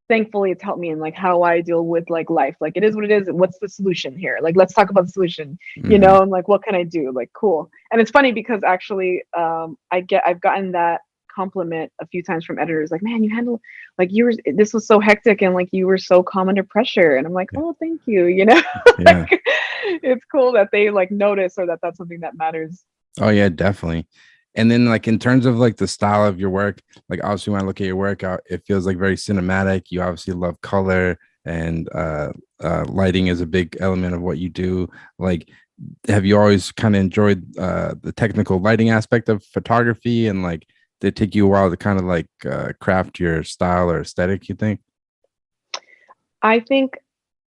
thankfully it's helped me in like how I deal with like life. Like it is what it is. What's the solution here? Like let's talk about the solution. Mm-hmm. And like what can I do? Like cool. And it's funny because actually, I've gotten that compliment a few times from editors like, man, you handle like this was so hectic and like you were so calm under pressure, and I'm like, Yeah. oh, thank you. Yeah. Like it's cool that they like notice or that that's something that matters. Oh yeah, definitely. And then like in terms of like the style of your work, like obviously when I look at your work out, it feels like very cinematic. You obviously love color and lighting is a big element of what you do. Like, have you always kind of enjoyed the technical lighting aspect of photography, and like did it take you a while to kind of like craft your style or aesthetic, you think? I think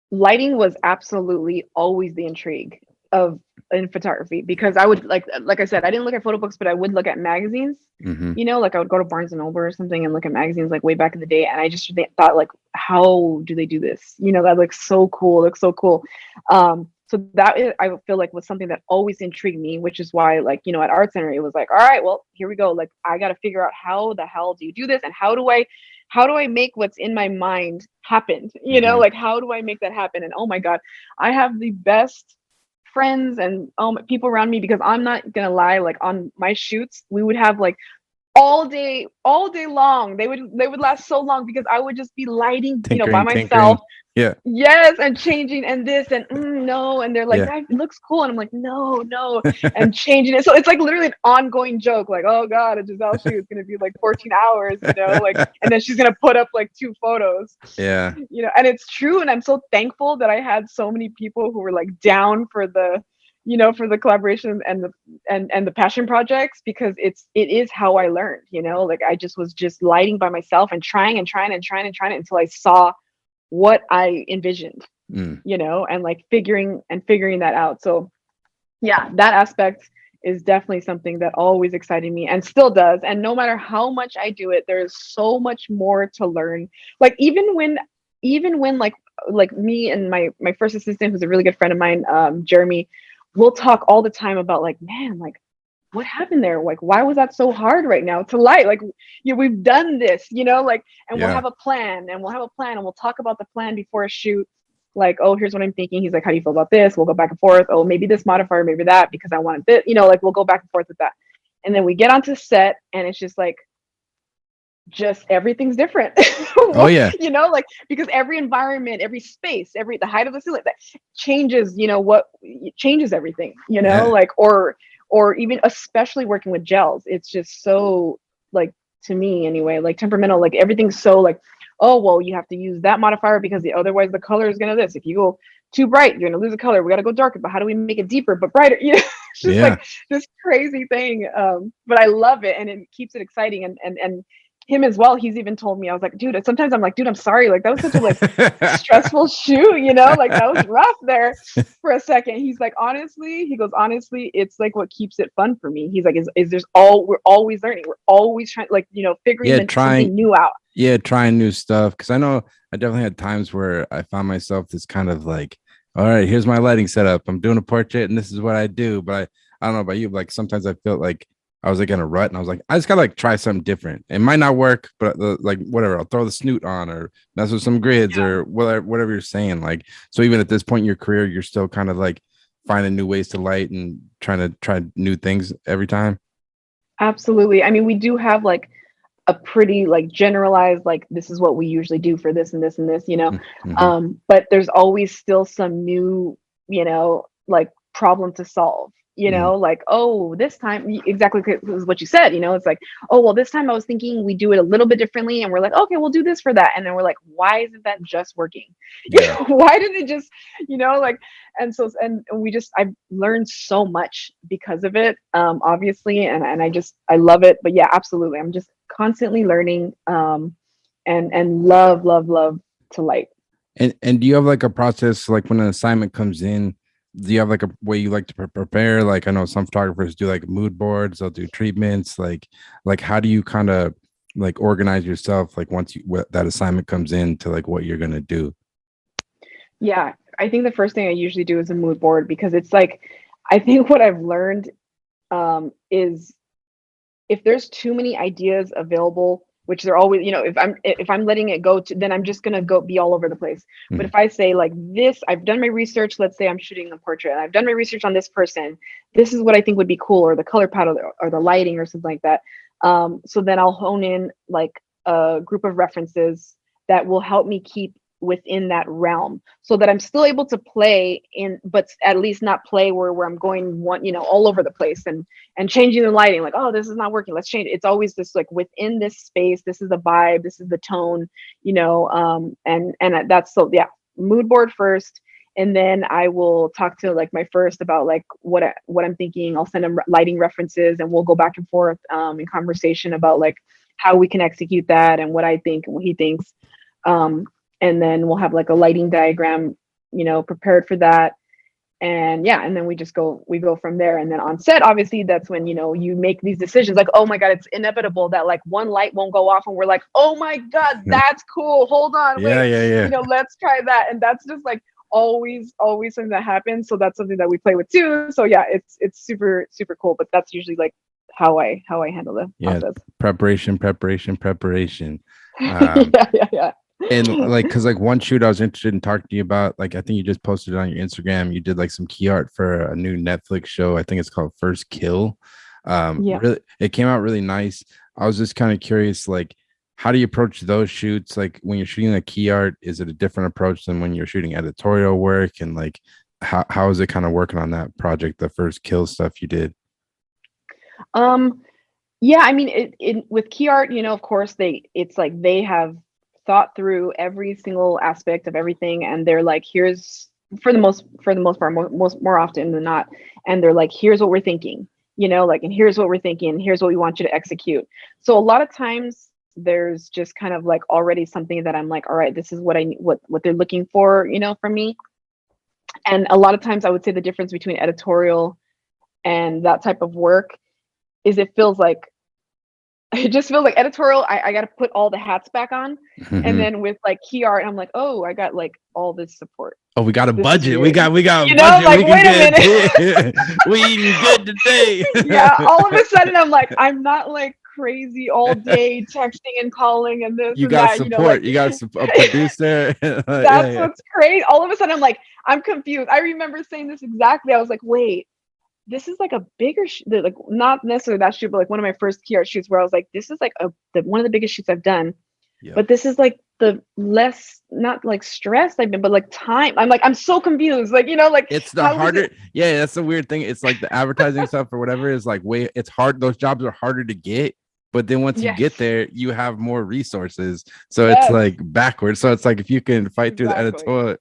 lighting was absolutely always the intrigue of in photography because I would like I said, I didn't look at photo books, but I would look at magazines. Mm-hmm. Like I would go to Barnes and Noble or something and look at magazines like way back in the day, and I just thought like, how do they do this? That looks so cool. Looks so cool. So that is, I feel like was something that always intrigued me, which is why like at Art Center it was like, all right, well here we go. Like I got to figure out how the hell do you do this, and how do I make what's in my mind happen? Mm-hmm. Like how do I make that happen? And oh my God, I have the best friends and people around me because I'm not gonna lie, like on my shoots, we would have like all day long. They would last so long because I would just be lighting, by Tinkering, myself. tinkering. Yeah. Yes, and changing and this and no, and they're like, Yeah. that looks cool, and I'm like, no, no, and changing it. So it's like literally an ongoing joke, like, oh God, a Gizelle shoot is gonna be like 14 hours, like, and then she's gonna put up like 2 photos, Yeah. and it's true, and I'm so thankful that I had so many people who were like down for the collaboration and the passion projects because it is how I learned, like I just was just lighting by myself and trying and trying and trying and trying until I saw what I envisioned, Mm. and like figuring that out. So yeah, that aspect is definitely something that always excited me and still does. And no matter how much I do it, there's so much more to learn. Like even when like me and my first assistant, who's a really good friend of mine, Jeremy, we'll talk all the time about like, man, like what happened there? Like, why was that so hard right now to light? Like, we've done this, like, and we'll Yeah. have a plan and we'll talk about the plan before a shoot. Like, oh, here's what I'm thinking. He's like, how do you feel about this? We'll go back and forth. Oh, maybe this modifier, maybe that, because I wanted this, like we'll go back and forth with that. And then we get onto set and it's just like, just everything's different. Oh yeah. Like, because every environment, every space, the height of the ceiling, that changes, what changes everything, Yeah. like, or even especially working with gels, it's just so, like, to me anyway, like temperamental, like everything's so like, oh well, you have to use that modifier because otherwise the color is gonna this. If you go too bright, you're gonna lose a color. We gotta go darker, but how do we make it deeper but brighter? It's just Yeah. like this crazy thing. But I love it and it keeps it exciting and him as well. He's even told me, I was like, dude, sometimes I'm like, dude, I'm sorry. Like, that was such a like stressful shoot, like that was rough there for a second. He's like, honestly, honestly, it's like what keeps it fun for me. He's like, is there's we're always learning. We're always trying, like, figuring Yeah, something new out. trying new stuff. Because I know I definitely had times where I found myself this kind of like, all right, here's my lighting setup. I'm doing a portrait and this is what I do. But I don't know about you. Like sometimes I felt like I was like in a rut and I was like, I just gotta like try something different. It might not work, but like whatever, I'll throw the snoot on or mess with some grids Yeah, or whatever you're saying. Like, so even at this point in your career, you're still kind of like finding new ways to light and trying to try new things every time. absolutely. I mean, we do have like a pretty like generalized, like, this is what we usually do for this and this and this, Mm-hmm. but there's always still some new, like, problem to solve, Mm-hmm. like, oh, this time, exactly what you said, it's like, oh well, this time I was thinking we do it a little bit differently, and we're like, okay, we'll do this for that, and then we're like, why isn't that just working? Yeah. Why didn't it just, like, and so, and we just, I've learned so much because of it, obviously, and I love it. But yeah, absolutely, I'm just constantly learning, and love to light. And do you have like a process like when an assignment comes in? Do you have like a way you like to prepare? Like I know some photographers do like mood boards, they'll do treatments. Like how do you kind of like organize yourself like once that assignment comes in to like what you're gonna do? Yeah, I think the first thing I usually do is a mood board, because it's like, I think what I've learned, is, if there's too many ideas available, which they're always, if I'm letting it go to, then I'm just gonna go be all over the place. But Mhm. if I say, like, this, I've done my research, let's say I'm shooting a portrait, and I've done my research on this person, this is what I think would be cool, or the color palette, or the lighting, or something like that. So then I'll hone in like a group of references that will help me keep within that realm, so that I'm still able to play in, but at least not play where I'm going all over the place, and changing the lighting, like, oh, this is not working, let's change it. It's always just like, within this space, this is the vibe, this is the tone, and that's, so yeah, mood board first. And then I will talk to like my first about like what I'm thinking. I'll send him lighting references, and we'll go back and forth, in conversation about like how we can execute that, and what I think and what he thinks. um, and then we'll have like a lighting diagram, prepared for that. And yeah, and then we go from there. And then on set, obviously, that's when you make these decisions, like, oh my god, it's inevitable that like one light won't go off, and we're like, oh my god, that's cool, hold on, Yeah, wait, yeah, yeah. let's try that. And that's just like always something that happens. So that's something that we play with too. So yeah, it's super super cool. But that's usually like how I handle the Yeah. process. Preparation. Um, Yeah. and like because like one shoot I was interested in talking to you about, like I think you just posted it on your Instagram. You did like some key art for a new Netflix show. I think it's called First Kill. Yeah. Really, it came out really nice. I was just kind of curious, like how do you approach those shoots? Like when you're shooting a key art, is it a different approach than when you're shooting editorial work? And like how is it kind of working on that project, the First Kill stuff you did? um Yeah, I mean, it with key art, of course, it's like they have thought through every single aspect of everything, and they're like, here's, for the most part, more often than not, and they're like, here's what we're thinking, like, and here's what we're thinking, here's what we want you to execute. So a lot of times there's just kind of like already something that I'm like, all right, this is what they're looking for, from me. And a lot of times I would say the difference between editorial and that type of work is it feels like it just feels like editorial. I got to put all the hats back on. And Mhm. then with like key art, I'm like, oh, I got like all this support. Oh, we got a This is budget. We weird. got a You know, budget. like, We can wait a get minute. we eating good today. Yeah, all of a sudden I'm like, I'm not like crazy all day texting and calling and this You and got that, you know, like support. You got a producer. Yeah, that's yeah. what's crazy. All of a sudden I'm like, I'm confused. I remember saying this exactly. I was like, wait, this is like a bigger like not necessarily that shoot, but like one of my first key art shoots where I was like, this is like one of the biggest shoots I've done. Yep. But this is like the less, not like stressed I've been, but like time. I'm like, I'm so confused. Like, you know, like It's the how is harder. it? Yeah, that's the weird thing. It's like the advertising stuff or whatever is like way. It's hard. Those jobs are harder to get. But then once you get Yes. there, you have more resources. So it's Yes. like backwards. So it's like if you can fight through the Exactly.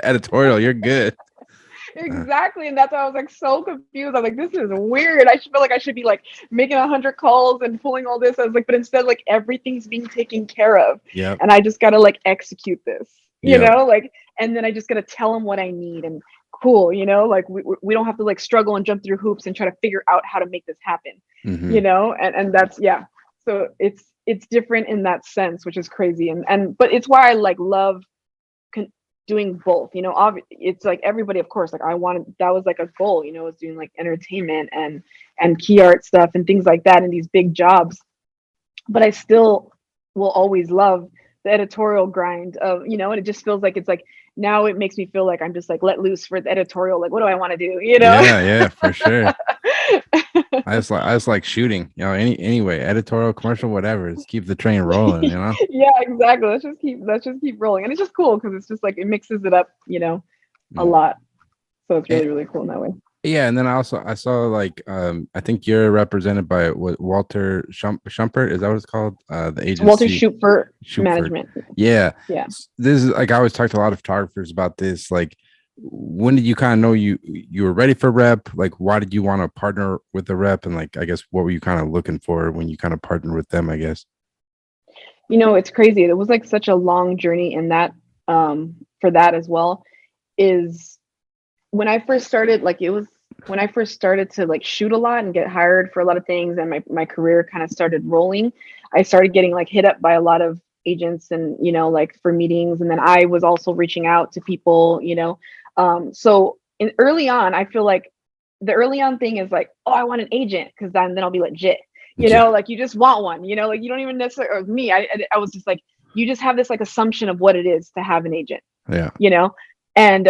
editorial, you're good. Uh, Exactly. And that's why I was like so confused. I'm like, this is weird. I should feel like I should be like making 100 calls and pulling all this. I was like, but instead, like everything's being taken care of. yep. And I just gotta like execute this, you Yep. know, like, and then I just gotta tell them what I need and cool, you know, like we don't have to like struggle and jump through hoops and try to figure out how to make this happen, Mm-hmm. you know, and that's yeah. So it's different in that sense, which is crazy. And but it's why I like love doing both, you know. It's like everybody, of course, like I wanted, that was like a goal, you know, was doing like entertainment and key art stuff and things like that and these big jobs, but I still will always love the editorial grind of, you know, and it just feels like it's like now it makes me feel like I'm just like let loose for the editorial, like what do I want to do, you know. Yeah, yeah, for sure. I just like shooting, you know, anyway, editorial, commercial, whatever. Just keep the train rolling, you know. Yeah, exactly. Let's just keep rolling, and it's just cool because it's just like it mixes it up, you know, a Mm. lot. So it's And, really really cool in that way. yeah, and then I saw like I think you're represented by Walter Schumpert. Is that what it's called? The Walter agency Schupert Schupert. Management. Yeah. Yeah. This is like I always talk to a lot of photographers about this. Like, when did you kind of know you were ready for rep? Like, why did you want to partner with the rep? And like, I guess what were you kind of looking for when you kind of partnered with them? I guess. You know, it's crazy. It was like such a long journey in that for that as well. Is when I first started, like it was when I first started to like shoot a lot and get hired for a lot of things and my career kind of started rolling, I started getting like hit up by a lot of agents and, you know, like for meetings. And then I was also reaching out to people, you know. So in early on, I feel like the early on thing is like, oh, I want an agent because then I'll be legit. You Yeah. know, like you just want one, you know, like you don't even necessarily, or me, I was just like, you just have this like assumption of what it is to have an agent, Yeah. you know. And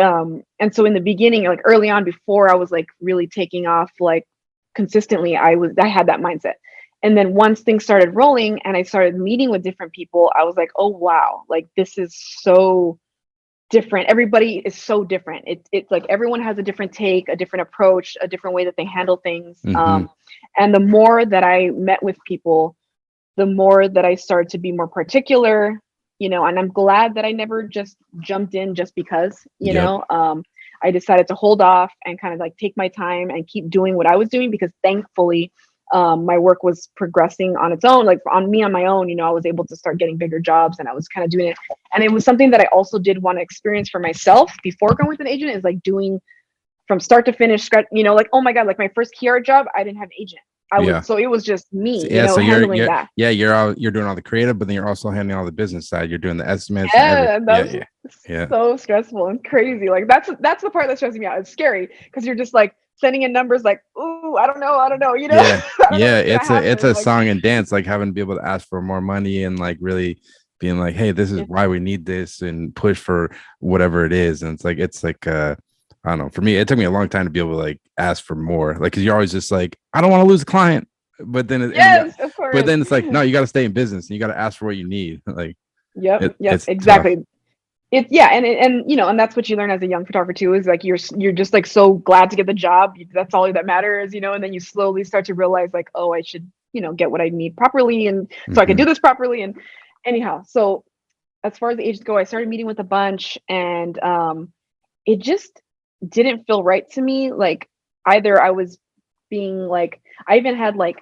so in the beginning, like early on, before I was like really taking off like consistently, I had that mindset. And then once things started rolling and I started meeting with different people, I was like, oh wow, like this is so different. Everybody is so different. It's like everyone has a different take, a different approach, a different way that they handle things. Mm-hmm. And the more that I met with people, the more that I started to be more particular, you know, and I'm glad that I never just jumped in just because, you Yep. know, I decided to hold off and kind of like take my time and keep doing what I was doing because thankfully, my work was progressing on its own, like on my own, you know, I was able to start getting bigger jobs and I was kind of doing it. And it was something that I also did want to experience for myself before going with an agent is like doing from start to finish, you know, like, oh my God, like my first PR job, I didn't have an agent. Yeah. So it was just So, me, you yeah. know, So handling that. you're doing all the creative, but then you're also handling all the business side. You're doing the estimates and everything. Yeah, Yeah. that's Yeah. Yeah. so stressful and crazy. Like that's the part that stresses me out. It's scary because you're just like sending in numbers like, ooh, I don't know, you know, Yeah. I don't know Yeah. what's gonna It's happen. a Like song and dance, like having to be able to ask for more money and like really being like, hey, this is it's why we need this and push for whatever it is. And it's like I don't know. For me, it took me a long time to be able to like ask for more. Like, cause you're always just like, I don't want to lose a client. But then yes, of but course. then it's like, no, you got to stay in business and you got to ask for what you need. Like Yep, it's tough. exactly. It's yeah, and you know, and that's what you learn as a young photographer too, is like you're just like so glad to get the job. That's all that matters, you know, and then you slowly start to realize like, oh, I should, you know, get what I need properly and so I can Hmm. do this properly. And anyhow, so as far as the agents go, I started meeting with a bunch and it just didn't feel right to me. Like either I was being like I even had like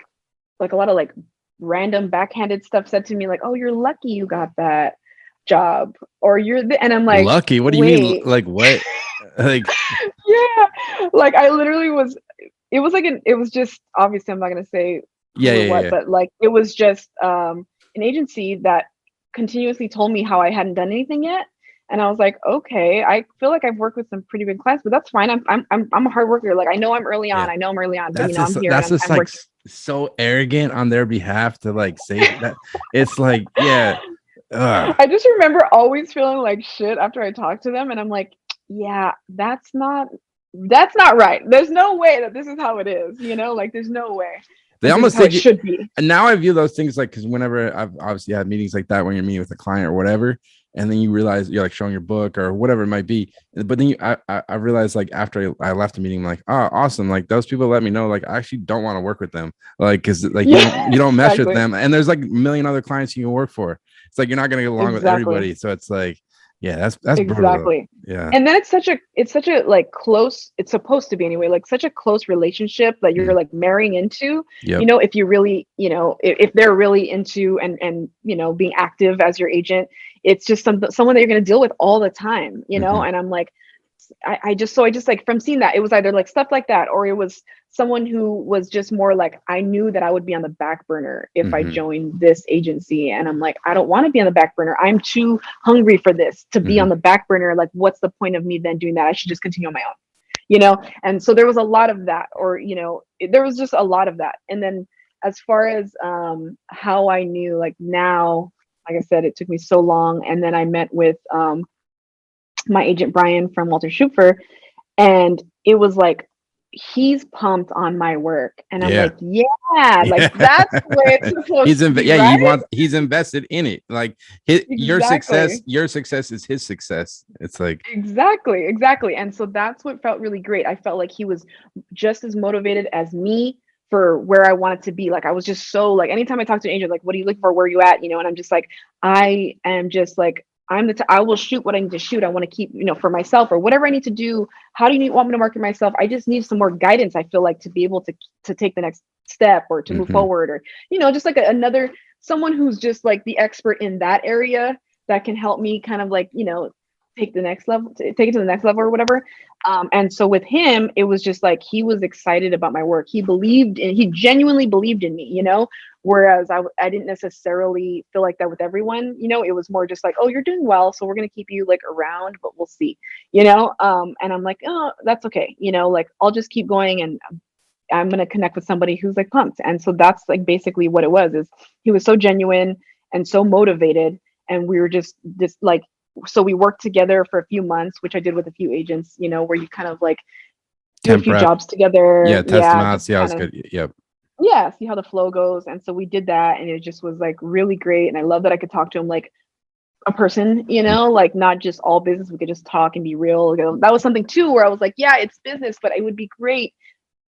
a lot of like random backhanded stuff said to me like, oh, you're lucky you got that job or and I'm like, Lucky. What do you mean? wait. Like what? Like, Yeah, like I literally was, it was like it was just obviously I'm not gonna say yeah, who or yeah, what, yeah. but like it was just an agency that continuously told me how I hadn't done anything yet And I was like, okay, I feel like I've worked with some pretty big clients, but that's fine. I'm a hard worker. Like I know I'm early on. Yeah. I know I'm early on, but That's I'm just here and that's just I'm like working. so arrogant on their behalf to like say that. It's like, yeah. I just remember always feeling like shit after I talked to them, and I'm like, yeah, that's not right. There's no way that this is how it is, like there's no way They that this is almost how it take it. should be. And now I view those things like, because whenever I've obviously had meetings like that when you're meeting with a client or whatever, and then you realize you're like showing your book or whatever it might be, but then I realized like after I left the meeting, I'm like, oh, awesome, like those people let me know like I actually don't want to work with them, like because like Yeah, you don't mesh with exactly. them, and there's like a million other clients you can work for. It's like you're not gonna get along with Exactly. everybody, so it's like, yeah, that's brutal though. Exactly. Yeah. And then it's such a like close, it's supposed to be anyway, like such a close relationship that you're Mm. like marrying into, Yep. if you really, if they're really into and being active as your agent, it's just someone that you're going to deal with all the time, Hmm. and I'm like, I just like from seeing that, it was either like stuff like that, or it was someone who was just more like, I knew that I would be on the back burner if I Hmm. joined this agency. And I'm like, I don't want to be on the back burner. I'm too hungry for this to be on Hmm. the back burner. Like, what's the point of me then doing that? I should just continue on my own, And so there was a lot of that, or, there was just a lot of that. And then as far as how I knew, like now, like I said, it took me so long. And then I met with my agent Brian from Walter Schupfer, and it was like he's pumped on my work, and I'm Yeah. like, yeah, like Yeah. that's the way it's supposed to be, Yeah, right? he's invested in it. Like Exactly. your success is his success. It's like, Exactly. And so that's what felt really great. I felt like he was just as motivated as me for where I wanted to be. Like I was just so like, anytime I talk to an agent, like, what are you looking for? Where are you at? And I'm just like, I am just like, I will shoot what I need to shoot. I want to keep, for myself or whatever I need to do. How do you want me to market myself? I just need some more guidance. I feel like to be able to take the next step or to move mhm. forward, or, just like another, someone who's just like the expert in that area that can help me kind of like, take the next level, take it to the next level or whatever. And so with him, it was just like he was excited about my work. He genuinely believed in me, whereas I didn't necessarily feel like that with everyone. It was more just like, oh, you're doing well, so we're going to keep you like around, but we'll see, and I'm like, oh, that's okay, like I'll just keep going, and I'm going to connect with somebody who's like pumped. And so that's like basically what it was, is he was so genuine and so motivated, and we were just this like, so we worked together for a few months, which I did with a few agents, where you kind of like do a Temp few prep. jobs together. Yeah, test them Yeah, out, just see how kind it's of, good. Yep. yeah, see how the flow goes. And so we did that, and it just was like really great. And I love that I could talk to him like a person, like not just all business. We could just talk and be real. That was something too where I was like, yeah, it's business, but it would be great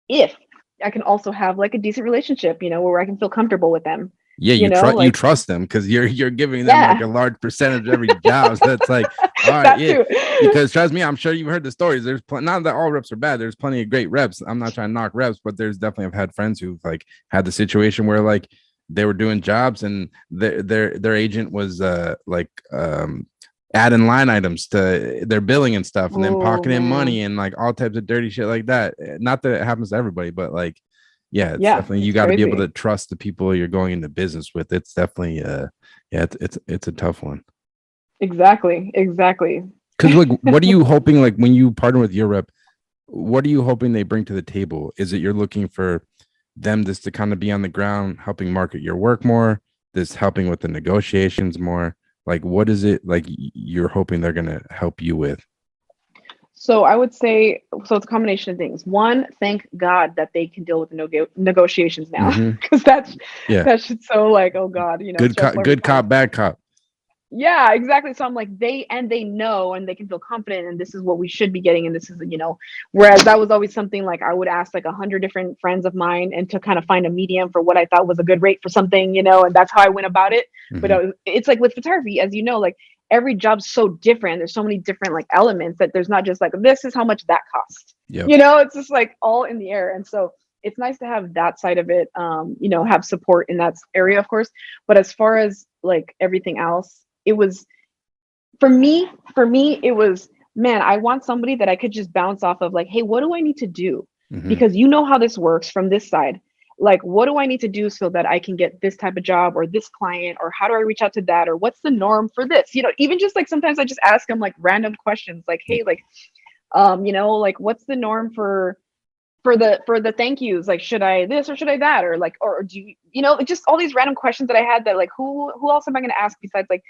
if I can also have like a decent relationship, where I can feel comfortable with them, Yeah, you like, trust them because you're giving them like yeah, a large percentage of every job. So it's like, all right, that yeah. too. Because trust me, I'm sure you've heard the stories. There's not that all reps are bad. There's plenty of great reps. I'm not trying to knock reps, but there's definitely I've had friends who've like had the situation where like they were doing jobs and their agent was adding line items to their billing and stuff, and then Oh pocketing man. money and like all types of dirty shit like that. Not that it happens to everybody, but like, yeah, it's Yeah, definitely, you it's got to be able crazy. to trust the people you're going into business with. It's definitely yeah, it's a tough one. Exactly. Because like, what are you hoping, like when you partner with your rep, what are you hoping they bring to the table? Is it you're looking for them just to kind of be on the ground helping market your work more, this helping with the negotiations more? Like what is it like you're hoping they're going to help you with? So I would say, so it's a combination of things. One, thank God that they can deal with the negotiations now, Hmm. because that's Yeah. that shit's so like, oh God, stressful every Good time. cop, bad cop. Yeah, exactly. So I'm like, they know, and they can feel confident, and this is what we should be getting, and this is, whereas that was always something like I would ask like 100 different friends of mine, and to kind of find a medium for what I thought was a good rate for something, and that's how I went about it. But Hmm. it's like with photography, as you know, like every job's so different. There's so many different like elements that there's not just like this is how much that costs. Yep. It's just like all in the air, and so it's nice to have that side of it. Have support in that area, of course. But as far as like everything else, it was for me it was, man, I want somebody that I could just bounce off of, like, hey, what do I need to do, Hmm. because how this works from this side. like, what do I need to do so that I can get this type of job or this client, or how do I reach out to that, or what's the norm for this? Even just like sometimes I just ask them like random questions, like, hey, like, like what's the norm for the thank yous, like should I this or should I that, or like, or do just all these random questions that I had, that like who else am I going to ask besides like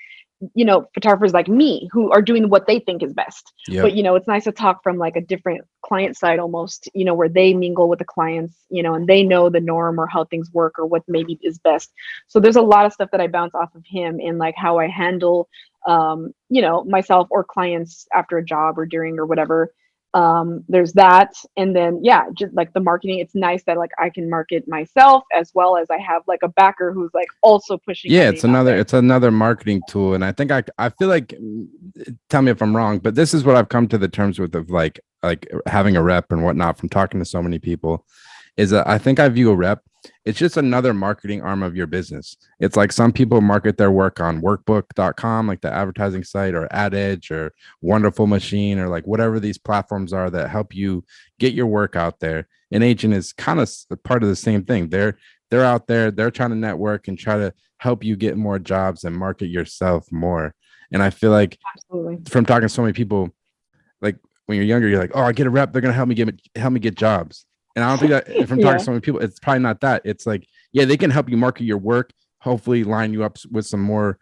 photographers like me who are doing what they think is best. Yep. But it's nice to talk from like a different client side almost, where they mingle with the clients, and they know the norm or how things work or what maybe is best. So there's a lot of stuff that I bounce off of him in like how I handle myself or clients after a job or during or whatever. There's that. And then just like the marketing, it's nice that like I can market myself as well as I have like a backer who's like also pushing my Yeah, name out there. it's another marketing tool. And I think I feel like, tell me if I'm wrong, but this is what I've come to the terms with, of like having a rep and whatnot, from talking to so many people, is that I think I view a rep, it's just another marketing arm of your business. It's like some people market their work on workbook.com, like the advertising site, or Ad Edge, or Wonderful Machine, or like whatever these platforms are that help you get your work out there. An agent is kind of part of the same thing. They're out there, they're trying to network and try to help you get more jobs and market yourself more. And I feel like, Absolutely. from talking to so many people, like when you're younger, you're like, oh, I get a rep, they're gonna help me get jobs. And I don't think that, from talking to so many people, it's probably not that. It's like, yeah, they can help you market your work, hopefully line you up with some more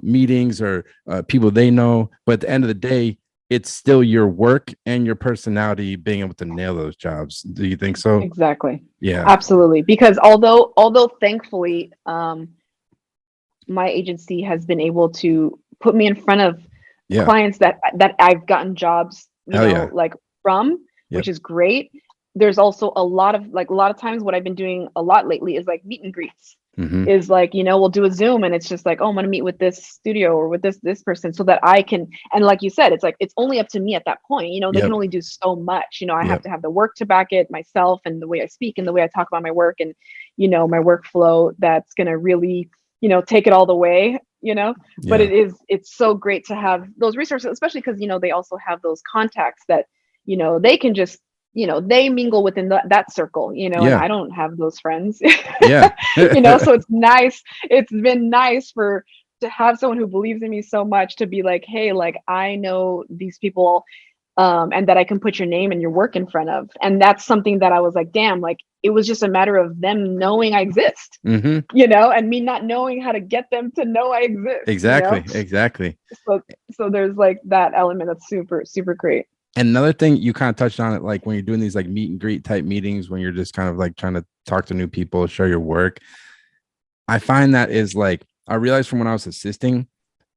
meetings or people they know. But at the end of the day, it's still your work and your personality being able to nail those jobs. Do you think so? Exactly. Yeah. Absolutely. Because although thankfully, my agency has been able to put me in front of Yeah. clients that I've gotten jobs, Hell yeah. like from, which Yep. is great. There's also a lot of times what I've been doing a lot lately is like meet and greets. Mm-hmm. Is like, we'll do a Zoom and it's just like, oh, I'm gonna meet with this studio or with this person so that I can, and like you said, it's like it's only up to me at that point. They can Yep. only do so much. I have Yep. to have the work to back it myself, and the way I speak and the way I talk about my work, and my workflow that's gonna really, take it all the way. But Yeah. it's so great to have those resources, especially because they also have those contacts that they can just they mingle within that circle, and Yeah. I don't have those friends. Yeah. So it's been nice to have someone who believes in me so much to be like, hey, like I know these people, and that I can put your name and your work in front of. And that's something that I was like, damn, like it was just a matter of them knowing I exist, Mm-hmm. and me not knowing how to get them to know I exist. Exactly. So there's like that element that's super, super great. And another thing, you kind of touched on it, like when you're doing these like meet and greet type meetings, when you're just kind of like trying to talk to new people, share your work. I find that is like, I realized from when I was assisting,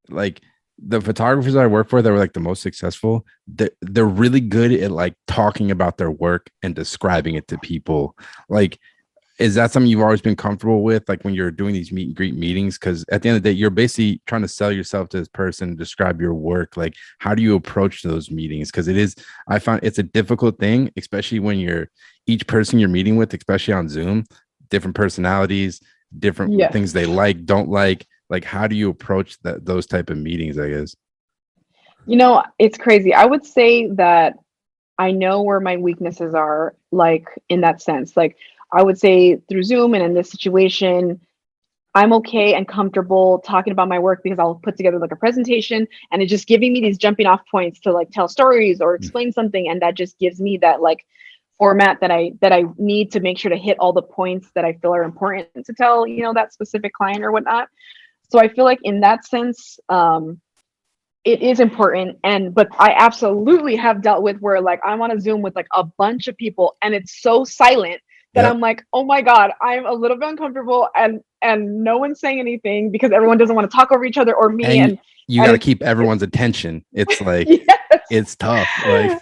like the photographers that I work for that were like the most successful, they're really good at like talking about their work and describing it to people. Like, is that something you've always been comfortable with, like when you're doing these meet and greet meetings? Because at the end of the day, you're basically trying to sell yourself to this person, describe your work. Like, how do you approach those meetings? Because I find it's a difficult thing, especially when you're each person you're meeting with, especially on Zoom, different personalities, different Yes. things they like, don't like. Like, how do you approach those type of meetings, I guess? It's crazy. I would say that I know where my weaknesses are, like in that sense. Like I would say through Zoom and in this situation, I'm okay and comfortable talking about my work because I'll put together like a presentation and it's just giving me these jumping off points to like tell stories or explain something. And that just gives me that like format that I need to make sure to hit all the points that I feel are important to tell, that specific client or whatnot. So I feel like in that sense, it is important. But I absolutely have dealt with where like I'm on a Zoom with like a bunch of people and it's so silent that Yep. I'm like, oh my God, I'm a little bit uncomfortable and no one's saying anything because everyone doesn't want to talk over each other or me. And you And got to it's keep everyone's attention. It's like, yes. it's tough. Like,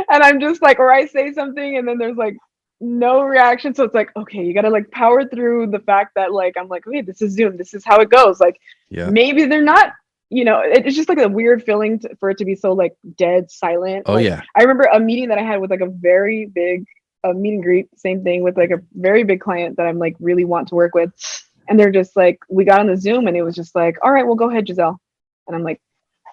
And I'm just like, or I say something and then there's like no reaction. So it's like, okay, you gotta like power through the fact that like I'm like, okay, this is Zoom, this is how it goes. Like yeah. maybe they're not, it's just like a weird feeling for it to be so like dead silent. Oh Like yeah. I remember a meeting that I had with like a very big meet and greet, same thing with like a very big client that I'm like really want to work with. And they're just like, we got on the Zoom and it was just like, all right, well, go ahead, Gizelle. And I'm like,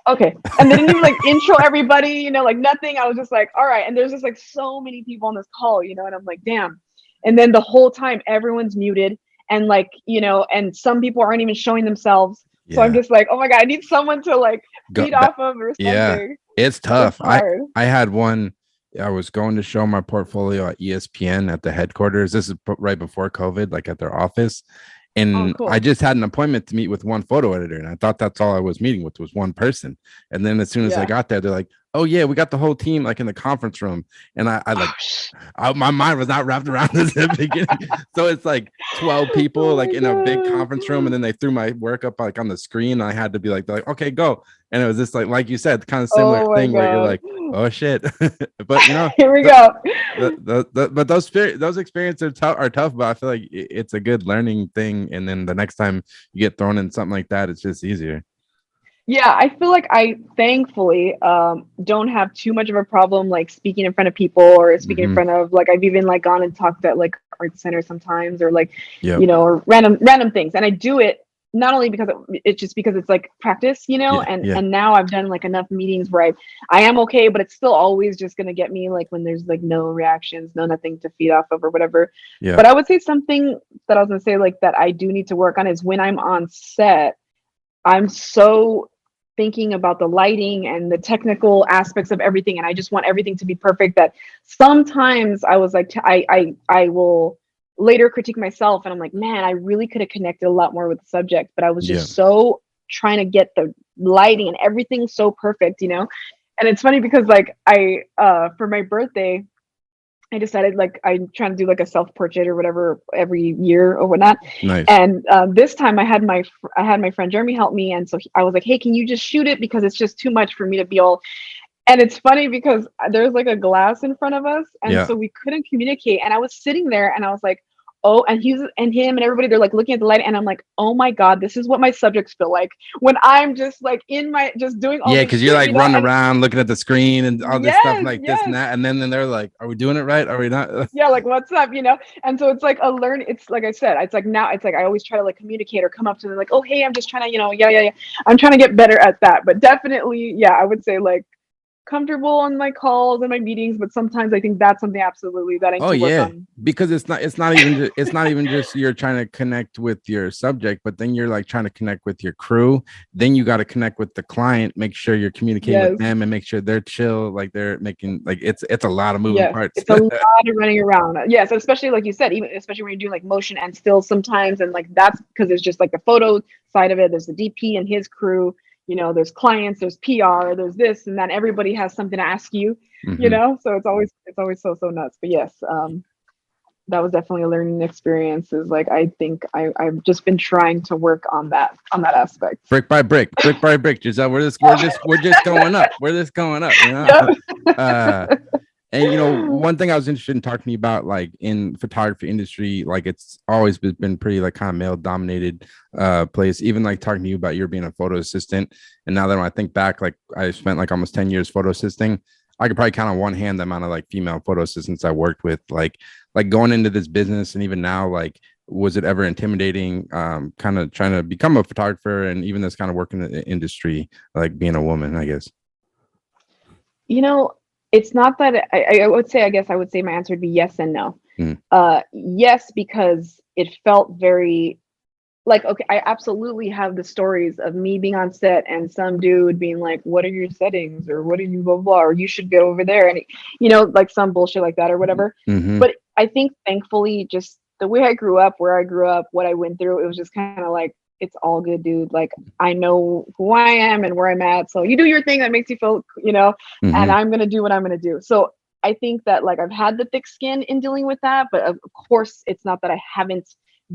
okay. And they didn't even like intro everybody, like nothing. I was just like, all right. And there's just like so many people on this call, and I'm like, damn. And then the whole time everyone's muted, and like, and some people aren't even showing themselves. So I'm Yeah. just like, oh my God, I need someone to like Go feed that. off of or Yeah. something. It's It's tough. hard. I had one. I was going to show my portfolio at ESPN at the headquarters. This is right before COVID, like at their office. Oh, And I cool. just had an appointment to meat with one photo editor, and I thought that's all I was meeting with was one person. And then as soon as I Yeah. got there, they're like, "Oh yeah, we got the whole team like in the conference room." And I Oh, like my mind was not wrapped around this at the beginning. So it's like 12 people oh like my in a big conference room, and God. then they threw my work up like on the screen. And I had to be like, they're like, okay, go. And it was just like you said, kind of similar Oh my thing where you're God. like, oh shit. But Here we the, go. but those experiences are tough, but I feel like it's a good learning thing. And then the next time you get thrown in something like that, it's just easier. Yeah, I feel like I thankfully don't have too much of a problem like speaking in front of people or speaking in Mm-hmm. front of like I've even like gone and talked at like art center sometimes or like Yep. or random things, and I do it not only because it's just because it's like practice, Yeah. Yeah. and now I've done like enough meetings where I am okay, but it's still always just gonna get me like when there's like no reactions, no nothing to feed off of or whatever. Yeah. But I would say something that I was gonna say like that I do need to work on is when I'm on set, I'm so thinking about the lighting and the technical aspects of everything, and I just want everything to be perfect that sometimes I was like I will later critique myself and I'm like, man, I really could have connected a lot more with the subject, but I was Yeah. just so trying to get the lighting and everything so perfect, And it's funny because like I for my birthday I decided like I'm trying to do like a self portrait or whatever every year or whatnot. Nice. And this time I had my friend Jeremy help me, and so I was like, hey, can you just shoot it because it's just too much for me to be all. And it's funny because there's like a glass in front of us, and Yeah. so we couldn't communicate. And I was sitting there, and I was like, oh, and he's and him and everybody, they're like looking at the light, and I'm like, oh my God, this is what my subjects feel like when I'm just like in my just doing all Yeah, this because you're shit, like running And around looking at the screen and all this stuff yes, like this and yes, that. And then they're like, are we doing it right? Are we not? yeah, like what's up, And so it's like a learn. It's like I said, it's like now it's like I always try to like communicate or come up to them like, oh hey, I'm just trying to, yeah. I'm trying to get better at that. But definitely, yeah, I would say like comfortable on my calls and my meetings, but sometimes I think that's something absolutely that I need Oh to work yeah, on. because it's not even just you're trying to connect with your subject, but then you're like trying to connect with your crew. Then you got to connect with the client, make sure you're communicating with Yes. them, and make sure they're chill, like they're making like it's a lot of moving Yes, parts. it's a lot of running around. Yes, especially like you said, even especially when you're doing like motion and still sometimes, and like that's because there's just like the photo side of it. There's the DP and his crew. There's clients, there's PR, there's this, and then everybody has something to ask you. Hmm. So it's always so nuts. But yes, that was definitely a learning experience. Is like I think I've just been trying to work on that aspect. Brick by brick, Giselle. We're just going up. We're just going up. Yep. Uh, And one thing I was interested in talking to you about, like in photography industry, like it's always been pretty like kind of male dominated place. Even like talking to you about your being a photo assistant, and now that when I think back, like I spent like almost 10 years photo assisting, I could probably count on one hand the amount of like female photo assistants I worked with. Like going into this business, and even now, like was it ever intimidating? Kind of trying to become a photographer, and even this kind of work in the industry, like being a woman, I guess. You know, it's not that I would say, I guess I would say my answer would be yes and no. Mm, Yes, because it felt very like, okay, I absolutely have the stories of me being on set and some dude being like, what are your settings or what are you blah, blah, or you should go over there. And, like some bullshit like that or whatever. mm-hmm. But I think thankfully, just the way I grew up, where I grew up, what I went through, it was just kind of like, it's all good, dude. Like, I know who I am and where I'm at. So you do your thing that makes you feel, and Mm-hmm. I'm going to do what I'm going to do. So I think that like I've had the thick skin in dealing with that, but of course, it's not that I haven't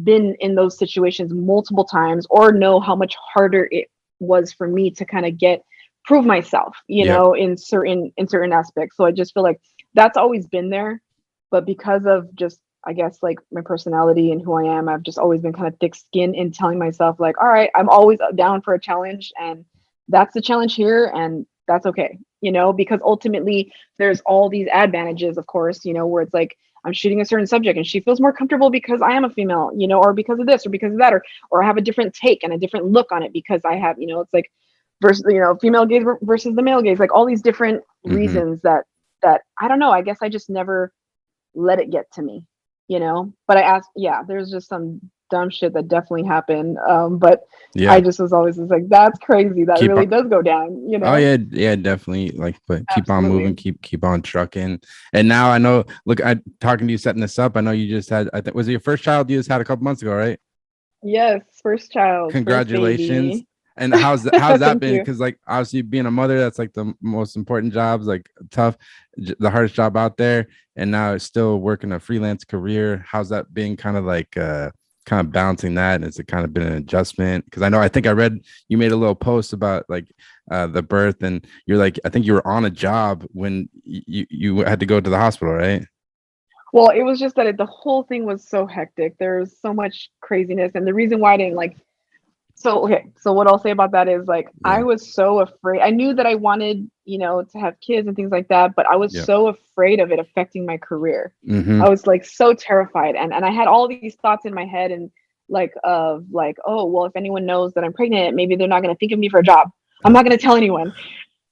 been in those situations multiple times or know how much harder it was for me to kind of prove myself, Yep. in certain aspects. So I just feel like that's always been there, but because of just I guess like my personality and who I am, I've just always been kind of thick skinned in telling myself like, all right, I'm always down for a challenge, and that's the challenge here, and that's okay, because ultimately there's all these advantages, of course, where it's like I'm shooting a certain subject and she feels more comfortable because I am a female, or because of this or because of that, or I have a different take and a different look on it because I have, it's like versus, female gaze versus the male gaze, like all these different Mm-hmm. reasons that I don't know. I guess I just never let it get to me. But I asked, yeah, there's just some dumb shit that definitely happened. But I Yeah. just was always just like, that's crazy. That Keep really on. does go down. Oh yeah, yeah, definitely. Like, but keep on moving, Absolutely. keep on trucking. And now I know. Look, I talking to you, setting this up. I know you just had. I think was it your first child you just had a couple months ago, right? Yes, first child, first Congratulations. baby. And how's that Thank been? you. Because like obviously being a mother, that's like the most important jobs, like tough, the hardest job out there. And now it's still working a freelance career. How's that been? Kind of balancing that. And it's kind of been an adjustment? Because I think I read you made a little post about like the birth, and you're like I think you were on a job when you had to go to the hospital, right? Well, it was just that the whole thing was so hectic. There's so much craziness, and the reason why I didn't like. So okay, so what I'll say about that is like I Yeah. was so afraid. I knew that I wanted, to have kids and things like that, but I was Yeah. so afraid of it affecting my career. Mm-hmm. I was like so terrified, and I had all these thoughts in my head, and like of like, oh well, if anyone knows that I'm pregnant, maybe they're not going to think of me for a job. I'm not going to tell anyone,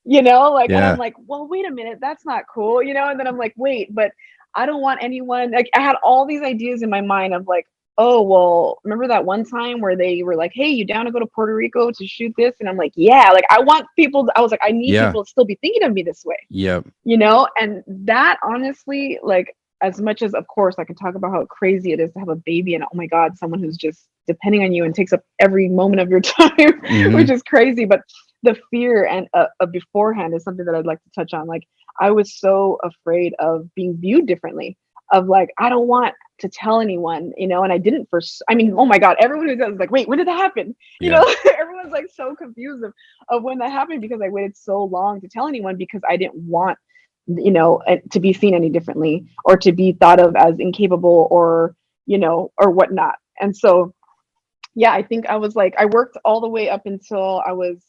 like, and I'm Yeah. like, well, wait a minute, that's not cool, and then I'm like, wait, but I don't want anyone, like, I had all these ideas in my mind of like, oh well, remember that one time where they were like, hey, you down to go to Puerto Rico to shoot this? And I'm like, yeah, like I want people I was like, I need Yeah. people to still be thinking of me this way, Yep. and that honestly, like, as much as of course I can talk about how crazy it is to have a baby and oh my god, someone who's just depending on you and takes up every moment of your time, which Mm-hmm. is crazy, but the fear and beforehand is something that I'd like to touch on. Like, I was so afraid of being viewed differently, of like, I don't want to tell anyone, and I didn't first. I mean, oh my god, everyone who does is like, wait, when did that happen? Yeah. Everyone's like so confused of when that happened, because I waited so long to tell anyone, because I didn't want, to be seen any differently, or to be thought of as incapable, or or whatnot. And so yeah, I think I was like, I worked all the way up until I was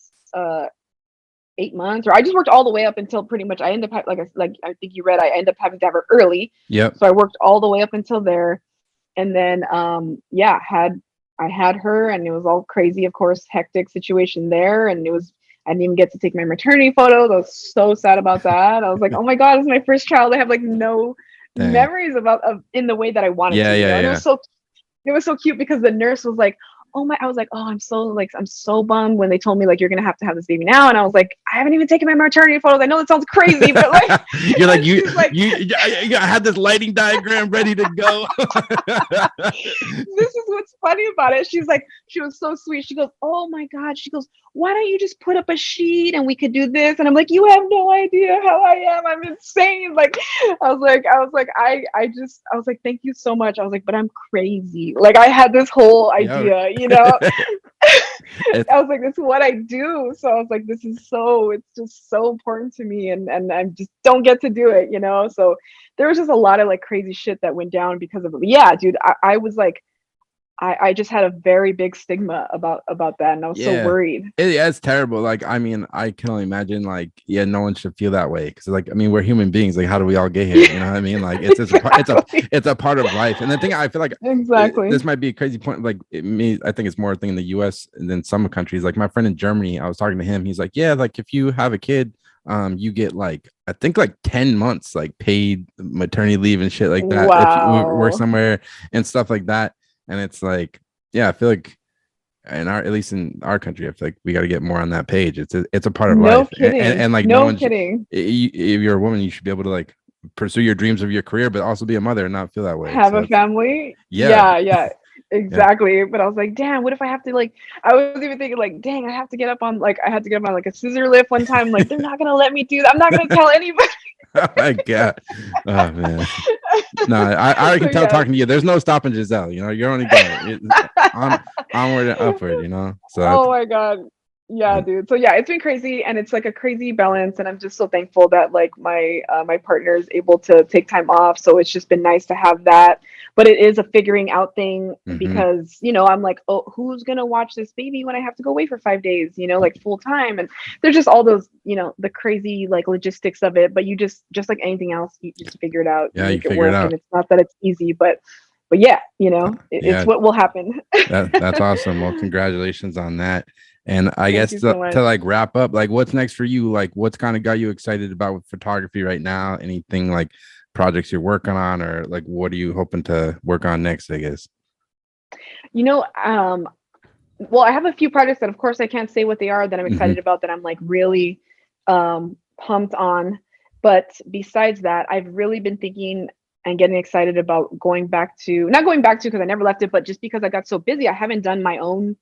8 months, or I just worked all the way up until pretty much I ended up like I think you read, I ended up having to have her early. Yep. So I worked all the way up until there, and then yeah, I had her, and it was all crazy, of course, hectic situation there, and it was, I didn't even get to take my maternity photos. I was so sad about that. I was like, oh my god, it's my first child. I have like no Dang. memories of in the way that I wanted Yeah, to, yeah, and yeah. it was so cute, because the nurse was like, oh my, I was like, oh, I'm so bummed when they told me like you're gonna have to have this baby now, and I was like, I haven't even taken my maternity photos. I know that sounds crazy, but like, You're like and she's like, I had this lighting diagram ready to go. this is what's funny about it. She's like, she was so sweet. She goes, oh my god. She goes, why don't you just put up a sheet and we could do this? And I'm like, you have no idea how I am. I'm insane. Like, I was like, thank you so much. I was like, but I'm crazy. Like, I had this whole Yeah. idea, It's, I was like, this is what I do. So I was like, it's just so important to me, and I just don't get to do it. So there was just a lot of like crazy shit that went down because of it. Yeah, dude, I was like, I just had a very big stigma about that, and I was so yeah. worried. Yeah, it's terrible. Like, I mean, I can only imagine. Like, yeah, no one should feel that way because, like, I mean, we're human beings. Like, how do we all get here? You know what I mean? Like, Exactly. it's a part of life. And the thing I feel like Exactly. this might be a crazy point. Like, I think it's more a thing in the U.S. than some countries. Like, my friend in Germany, I was talking to him. He's like, yeah, like if you have a kid, you get like I think like 10 months like paid maternity leave and shit like that if you work Wow. somewhere and stuff like that. And it's like, yeah, I feel like at least in our country, I feel like we got to get more on that page. It's a part of No life, kidding. and like no No one kidding. if you're a woman, you should be able to like pursue your dreams of your career, but also be a mother and not feel that way. Have So a that's family. yeah, Yeah, yeah. yeah, Exactly. But I was like, damn, what if I have to like, I was even thinking like, dang, I have to get up on like, I had to get up on like a scissor lift one time. Like, they're not gonna let me do that. I'm not gonna tell anybody. oh my god, oh man, no, I So can tell yeah. talking to you. There's no stopping Giselle. You know, you're only going on onward and upward. You know, so that's Oh my god. Yeah, dude. So yeah, it's been crazy, and it's like a crazy balance, and I'm just so thankful that like my partner is able to take time off. So it's just been nice to have that. But it is a figuring out thing, mm-hmm. because, I'm like, oh, who's gonna watch this baby when I have to go away for 5 days, like full time? And there's just all those, the crazy like logistics of it. But you just like anything else, you just figure it out, you Yeah, you make it figure it work, and out. it's not that it's easy, but yeah, it's Yeah, what will happen. that's awesome. Well, congratulations on that. And I Thank guess you so to much. like wrap up, like what's next for you? Like what's kind of got you excited about with photography right now? Anything like projects you're working on, or like what are you hoping to work on next, I guess? You know, well, I have a few projects that, of course, I can't say what they are that I'm Hmm. excited about that I'm like really pumped on. But besides that, I've really been thinking and getting excited about going back to, not going back to because I never left it, but just because I got so busy, I haven't done my own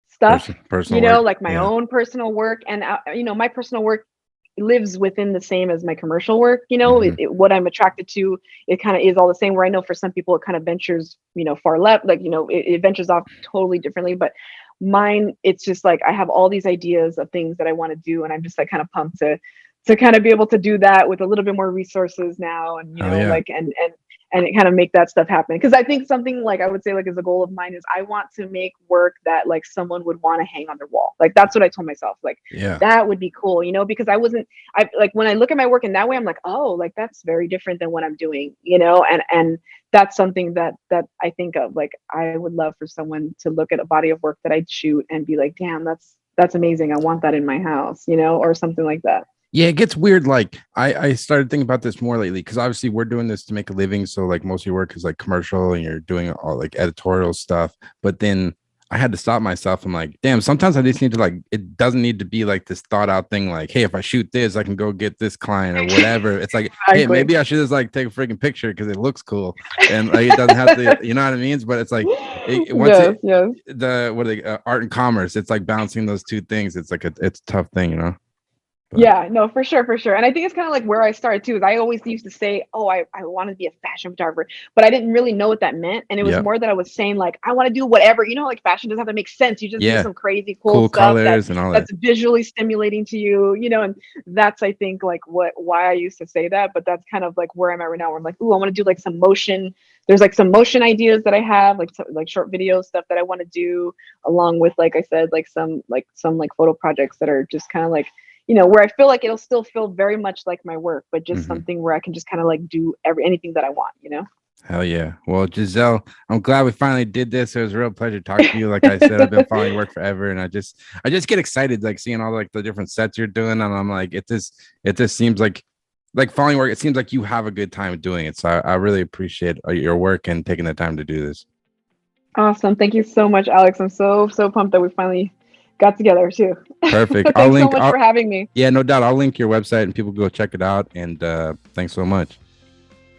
stuff, Personal work. like my Yeah. own personal work. And, my personal work lives within the same as my commercial work. Hmm. What I'm attracted to, it kind of is all the same. Where I know for some people, it kind of ventures, far left, like, it ventures off totally differently. But mine, it's just like I have all these ideas of things that I want to do, and I'm just like kind of pumped to kind of be able to do that with a little bit more resources now, and Hell yeah. like and it kind of make that stuff happen. Because I think something like I would say like is a goal of mine is I want to make work that like someone would want to hang on their wall. Like that's what I told myself. Like Yeah. that would be cool, because I like when I look at my work in that way, I'm like, oh, like that's very different than what I'm doing, and that's something that I think of. Like I would love for someone to look at a body of work that I shoot and be like, damn, that's amazing. I want that in my house, or something like that. Yeah, it gets weird. Like I started thinking about this more lately because obviously we're doing this to make a living. So like most of your work is like commercial and you're doing all like editorial stuff. But then I had to stop myself. I'm like, damn, sometimes I just need to like, it doesn't need to be like this thought out thing. Like, hey, if I shoot this, I can go get this client or whatever. It's like, hey, Exactly. maybe I should just like take a freaking picture because it looks cool. And like, it doesn't have to, you know what I mean? But it's like, once Yes, it, yes. art and commerce, it's like balancing those two things. It's like, it's a tough thing, you know? But Yeah, no, for sure, for sure. And I think it's kind of like where I started too, is I always used to say, oh, I want to be a fashion photographer, but I didn't really know what that meant. And it was yeah. more that I was saying like, I want to do whatever, like fashion doesn't have to make sense. You just do Yeah. some crazy cool Cool stuff colors and all that. that's visually stimulating to you, and that's, I think, like why I used to say that. But that's kind of like where I'm at right now, where I'm like, ooh, I want to do like some motion. There's like some motion ideas that I have, like like short video stuff that I want to do, along with, like I said, like some photo projects that are just kind of like, where I feel like it'll still feel very much like my work, but just Hmm. something where I can just kind of like do anything that I want. Hell yeah. Well, Gizelle, I'm glad we finally did this. It was a real pleasure talking to you. Like I said, I've been following your work forever, and I just get excited like seeing all like the different sets you're doing, and I'm like, it just seems like following work. It seems like you have a good time doing it. So I really appreciate your work and taking the time to do this. Awesome. Thank you so much, Alex. I'm so pumped that we finally got together too. Perfect. Thanks so much for having me. Yeah, no doubt. I'll link your website and people go check it out. And thanks so much.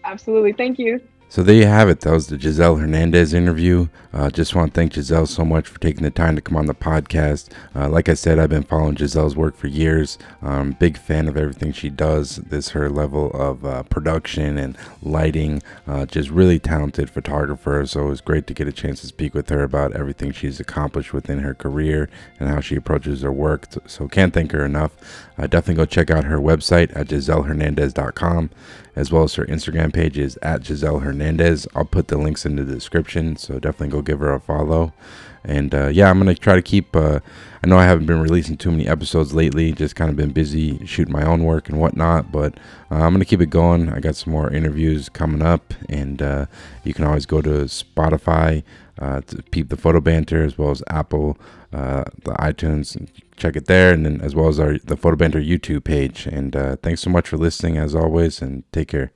Absolutely. Thank you. So there you have it. That was the Gizelle Hernandez interview. Just want to thank Gizelle so much for taking the time to come on the podcast. Like I said, I've been following Gizelle's work for years. Big fan of everything she does. This her level of production and lighting. Just really talented photographer. So it was great to get a chance to speak with her about everything she's accomplished within her career and how she approaches her work. So can't thank her enough. Definitely go check out her website at GizelleHernandez.com, as well as her Instagram page is at Gizelle Hernandez. I'll put the links in the description, so definitely go give her a follow. And yeah, I'm going to try to keep, I know I haven't been releasing too many episodes lately, just kind of been busy shooting my own work and whatnot, but I'm going to keep it going. I got some more interviews coming up, and you can always go to Spotify to peep the photo banter, as well as Apple, the iTunes, and check it there, and then as well as the photo banter YouTube page. And thanks so much for listening as always, and take care.